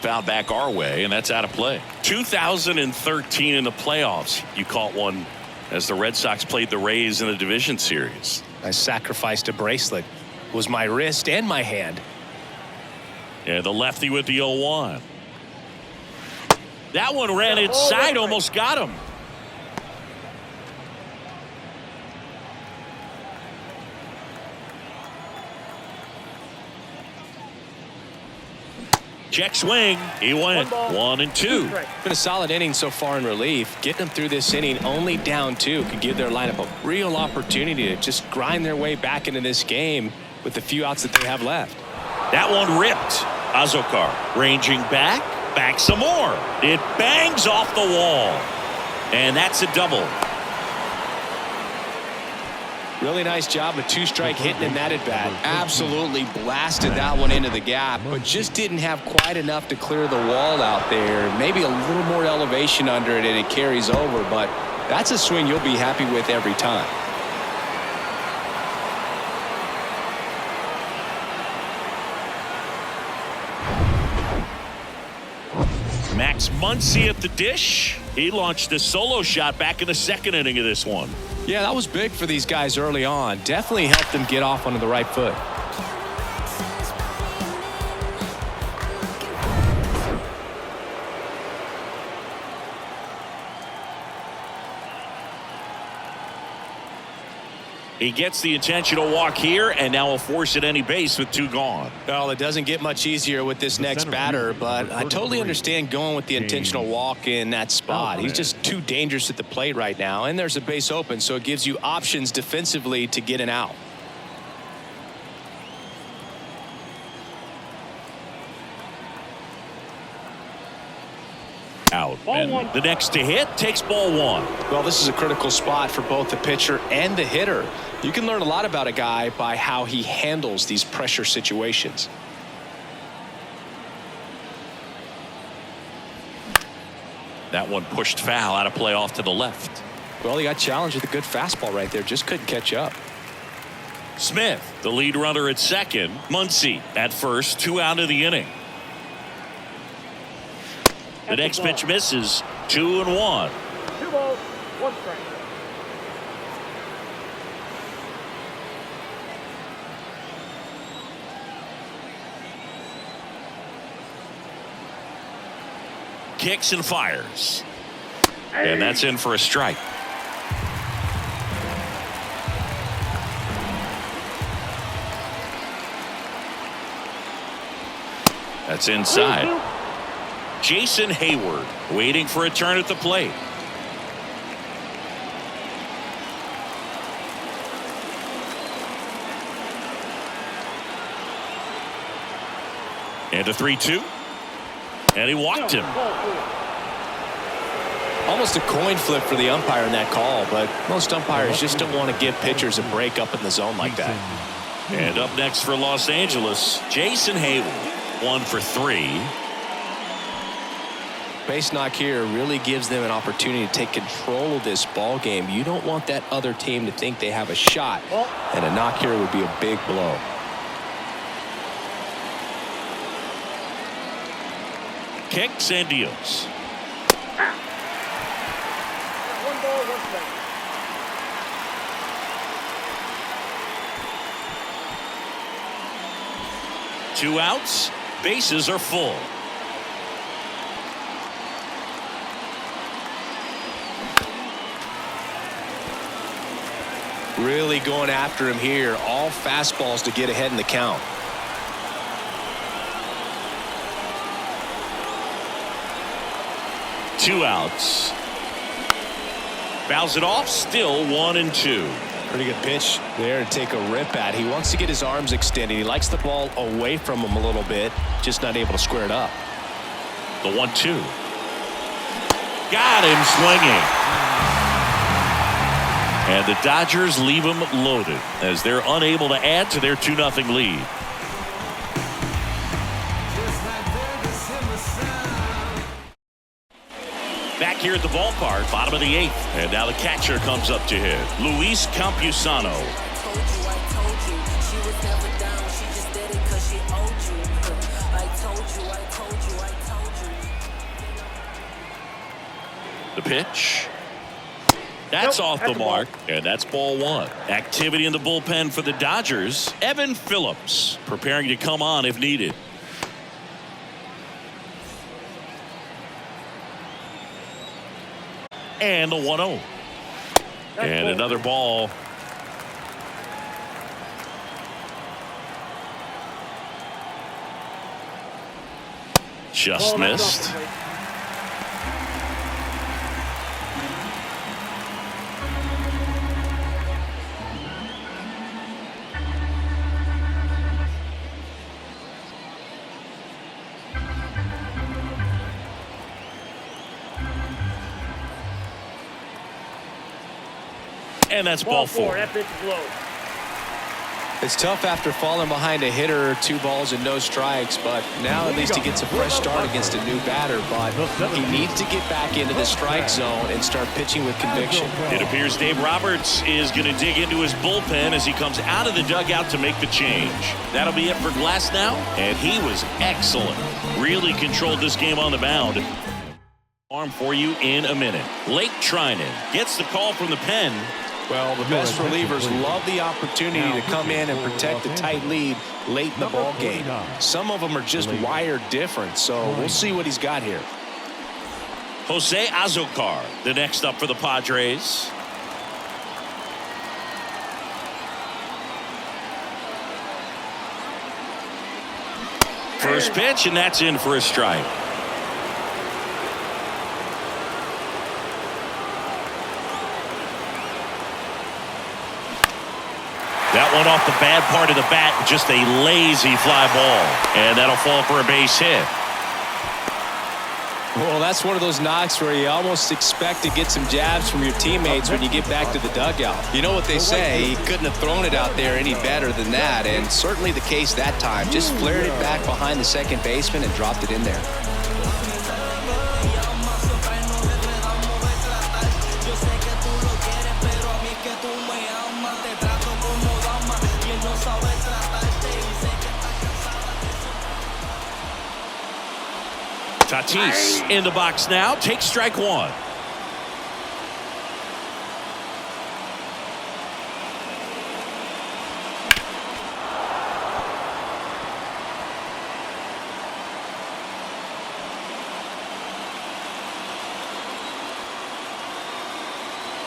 Foul back our way, and that's out of play. 2013 in the playoffs. You caught one as the Red Sox played the Rays in the division series. I sacrificed a bracelet. It was my wrist and my hand. And the lefty with the 0-1. That one ran inside, almost got him. Check swing. He went 1-2. Been a solid inning so far in relief. Getting them through this inning only down 2 could give their lineup a real opportunity to just grind their way back into this game with the few outs that they have left. That one ripped. Azokar ranging back some more. It bangs off the wall. And that's a double. Really nice job of 2-strike hitting in that at bat. Absolutely blasted that one into the gap, but just didn't have quite enough to clear the wall out there. Maybe a little more elevation under it and it carries over, but that's a swing you'll be happy with every time. Max Muncy at the dish. He launched a solo shot back in the 2nd inning of this one. Yeah, that was big for these guys early on. Definitely helped them get off onto the right foot. He gets the intentional walk here, and now will force at any base with 2 gone. Well, it doesn't get much easier with this next batter, but I totally understand going with the intentional walk in that spot. He's just too dangerous at the plate right now, and there's a base open, so it gives you options defensively to get an out. Out. And the next to hit takes ball 1. Well, this is a critical spot for both the pitcher and the hitter. You can learn a lot about a guy by how he handles these pressure situations. That one pushed foul, out of play off to the left. Well, he got challenged with a good fastball right there. Just couldn't catch up. Smith, the lead runner at second. Muncy at first, 2 out of the inning. The next pitch misses. 2-1. 2 balls, 1 strike. Kicks and fires. And that's in for a strike. That's inside. Jason Hayward waiting for a turn at the plate. And a 3-2. And he walked him. Almost a coin flip for the umpire in that call, but most umpires just don't want to give pitchers a break up in the zone like that. And up next for Los Angeles, Jason Hayward, 1 for 3. Base knock here really gives them an opportunity to take control of this ball game. You don't want that other team to think they have a shot, and a knock here would be a big blow. Kicks and deals. 1 ball, 1 strike. Two outs, bases are full. Really going after him here. All fastballs to get ahead in the count. Two outs. Fouls it off, still 1-2. Pretty good pitch there to take a rip at. He wants to get his arms extended. He likes the ball away from him a little bit, just not able to square it up. The 1-2. Got him swinging. And the Dodgers leave them loaded as they're unable to add to their 2-0 lead. Back here at the ballpark, bottom of the 8th. And now the catcher comes up to hit. Luis Campusano. The pitch. That's off the mark, and that's ball 1. Activity in the bullpen for the Dodgers. Evan Phillips preparing to come on if needed. And the 1-0. And another ball. Just missed. And that's ball 4. It's tough after falling behind a hitter, 2 balls and no strikes, but now at least he gets a fresh start against a new batter. But he needs to get back into the strike zone and start pitching with conviction. It appears Dave Roberts is going to dig into his bullpen as he comes out of the dugout to make the change. That'll be it for Glass now, and he was excellent. Really controlled this game on the mound. Arm for you in a minute. Lake Trinan gets the call from the pen. Well, the best relievers love the opportunity to come in and protect the tight lead late in the ball game. Some of them are just wired different, so we'll see what he's got here. Jose Azocar, the next up for the Padres. First pitch, and that's in for a strike. That one off the bad part of the bat, just a lazy fly ball. And that'll fall for a base hit. Well, that's one of those knocks where you almost expect to get some jabs from your teammates when you get back to the dugout. You know what they say, he couldn't have thrown it out there any better than that, and certainly the case that time. Just flared it back behind the second baseman and dropped it in there. Tatis in the box now, takes strike 1.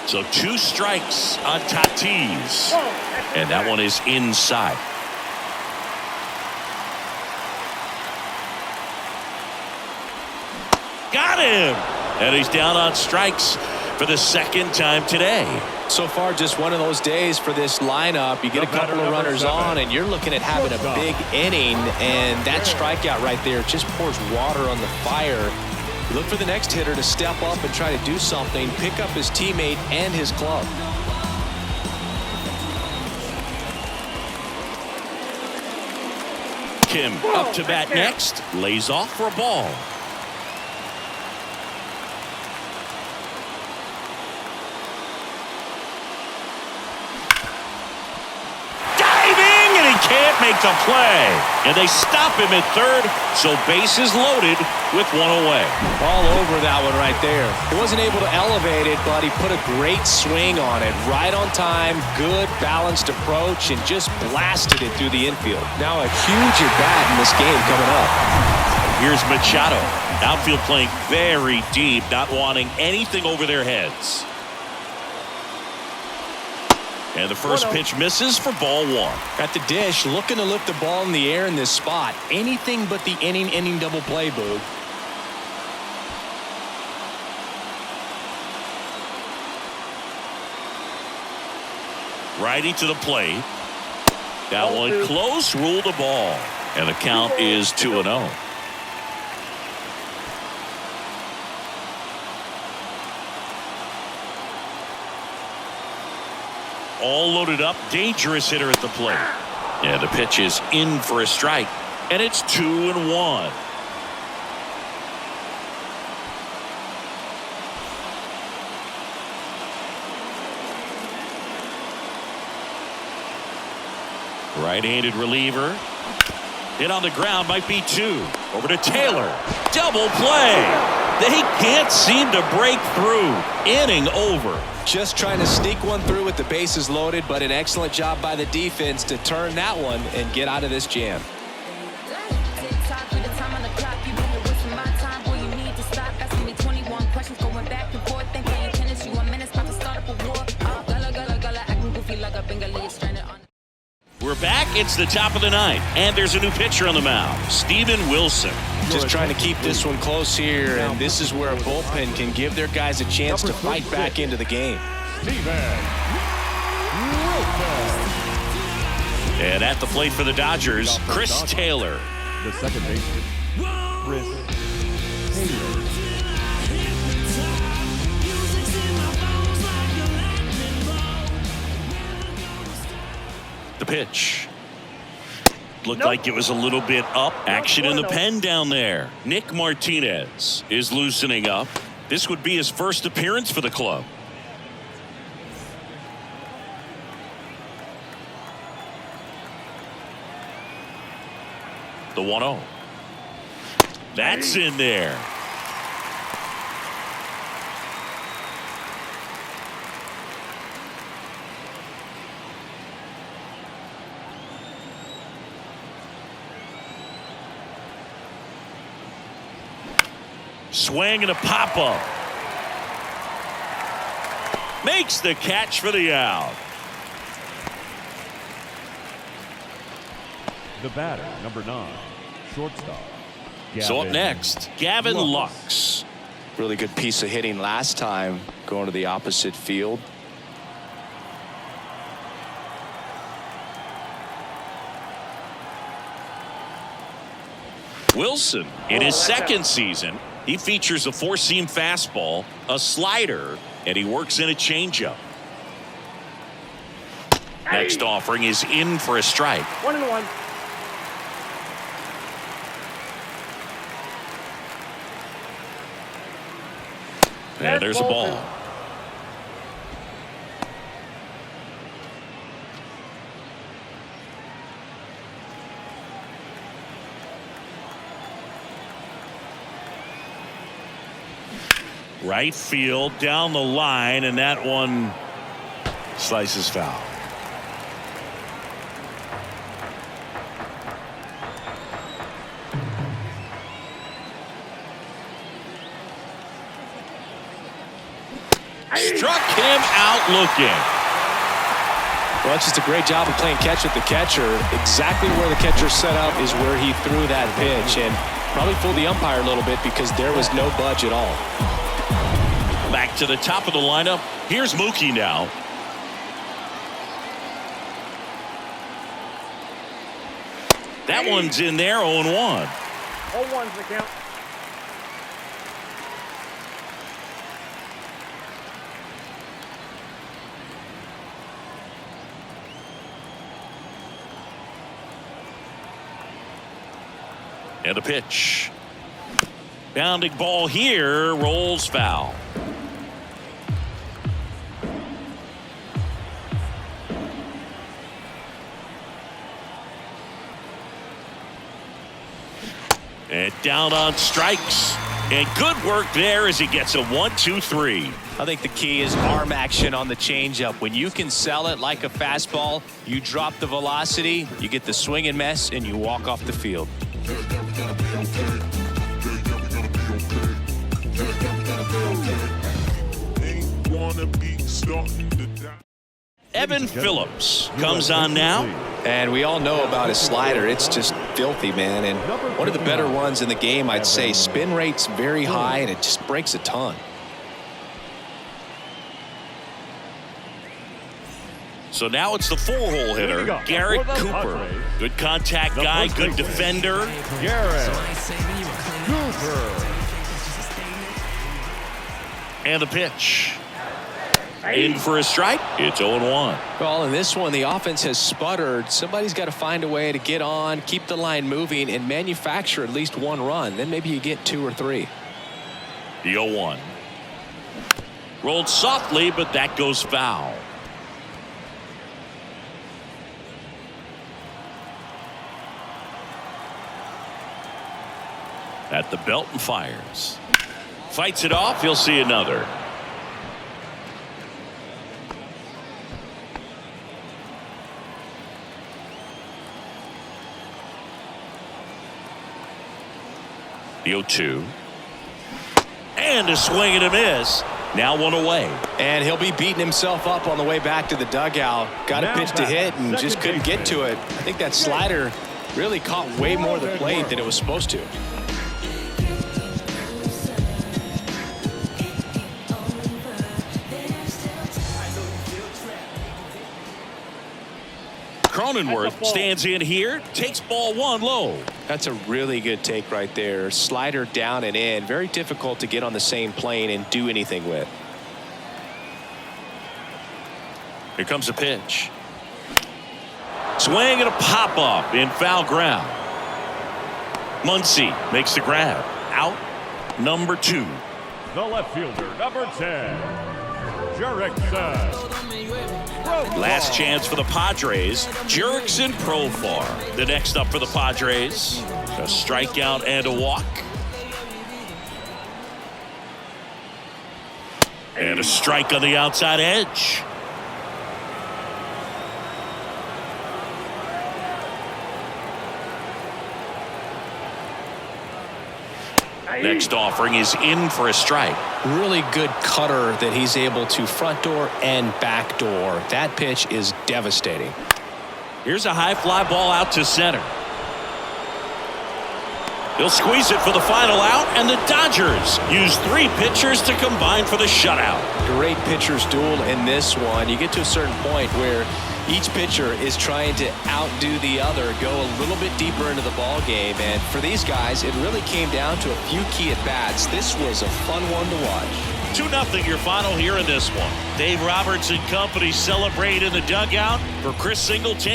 So 2 strikes on Tatis, and that one is inside. Got him! And he's down on strikes for the second time today. So far, just one of those days for this lineup. You get a couple of runners on, and you're looking at having a big inning, and that strikeout right there just pours water on the fire. You look for the next hitter to step up and try to do something, pick up his teammate and his club. Kim up to bat next, lays off for a ball. Can't make the play, and they stop him at third, so bases loaded with 1 away. All over that one right there. He wasn't able to elevate it, but he put a great swing on it. Right on time, good balanced approach, and just blasted it through the infield. Now a huge at-bat in this game coming up. Here's Machado. Outfield playing very deep, not wanting anything over their heads. And the first pitch misses for ball 1. At the dish, looking to lift the ball in the air in this spot. Anything but the inning double play, Boog. Righty to the plate. That one close, ruled a ball. And the count is 2-0. all loaded up. Dangerous hitter at the plate. Yeah, the pitch is in for a strike. And it's 2-1. Right-handed reliever. Hit on the ground, might be 2. Over to Taylor. Double play. They can't seem to break through. Inning over. Just trying to sneak one through with the bases loaded, but an excellent job by the defense to turn that one and get out of this jam. We're back. It's the top of the ninth, and there's a new pitcher on the mound, Steven Wilson. Just trying to keep this one close here, and this is where a bullpen can give their guys a chance to fight back into the game. And at the plate for the Dodgers, Chris Taylor. The second baseman, Chris Taylor. The pitch. Looked like it was a little bit up. Action in the pen down there. Nick Martinez is loosening up. This would be his first appearance for the club. The 1-0. That's in there. Swing and a pop-up. Makes the catch for the out. The batter, number 9, shortstop. So up next, Gavin Lux. Really good piece of hitting last time, going to the opposite field. Wilson, in his second season, he features a four-seam fastball, a slider, and he works in a changeup. Next offering is in for a strike. 1-1. And there's a ball. Right field down the line, and that one slices foul. Struck him out looking. Well, it's just a great job of playing catch with the catcher. Exactly where the catcher set up is where he threw that pitch, and probably fooled the umpire a little bit because there was no budge at all. Back to the top of the lineup. Here's Mookie now. That one's in there, 0-1. 0-1's the count. And a pitch. Bounding ball here, rolls foul. And down on strikes. And good work there as he gets a 1-2-3. I think the key is arm action on the changeup. When you can sell it like a fastball, you drop the velocity, you get the swing and miss, and you walk off the field. Evan Phillips comes on now. And we all know about his slider. It's just filthy, man. And one of the better ones in the game, I'd say. Spin rate's very high, and it just breaks a ton. So now it's the four-hole hitter, Garrett Cooper. Good contact guy, good defender. Garrett Cooper. And the pitch. In for a strike. It's 0-1. Well, in this one, the offense has sputtered. Somebody's got to find a way to get on, keep the line moving, and manufacture at least one run. Then maybe you get 2 or 3. The 0-1. Rolled softly, but that goes foul. At the belt and fires. Fights it off. He'll see another. The 0-2. And a swing and a miss. Now 1 away. And he'll be beating himself up on the way back to the dugout. Got a pitch to hit and just couldn't get to it. I think that slider really caught way more of the plate than it was supposed to. Cronenworth stands in here, takes ball 1 low. That's a really good take right there. Slider down and in. Very difficult to get on the same plane and do anything with. Here comes a pitch. Swing and a pop up in foul ground. Muncy makes the grab. Out number 2. The left fielder, number 10, Jurickson. Last chance for the Padres. Jurickson Profar. The next up for the Padres. A strikeout and a walk. And a strike on the outside edge. Next offering is in for a strike. Really good cutter that he's able to front door and back door. That pitch is devastating. Here's a high fly ball out to center. He'll squeeze it for the final out, and the Dodgers use 3 pitchers to combine for the shutout. Great pitchers duel in this one. You get to a certain point where each pitcher is trying to outdo the other, go a little bit deeper into the ball game, and for these guys it really came down to a few key at bats. This was a fun one to watch. 2-0 your final here in this one. Dave Roberts and company celebrate in the dugout. For Chris Singleton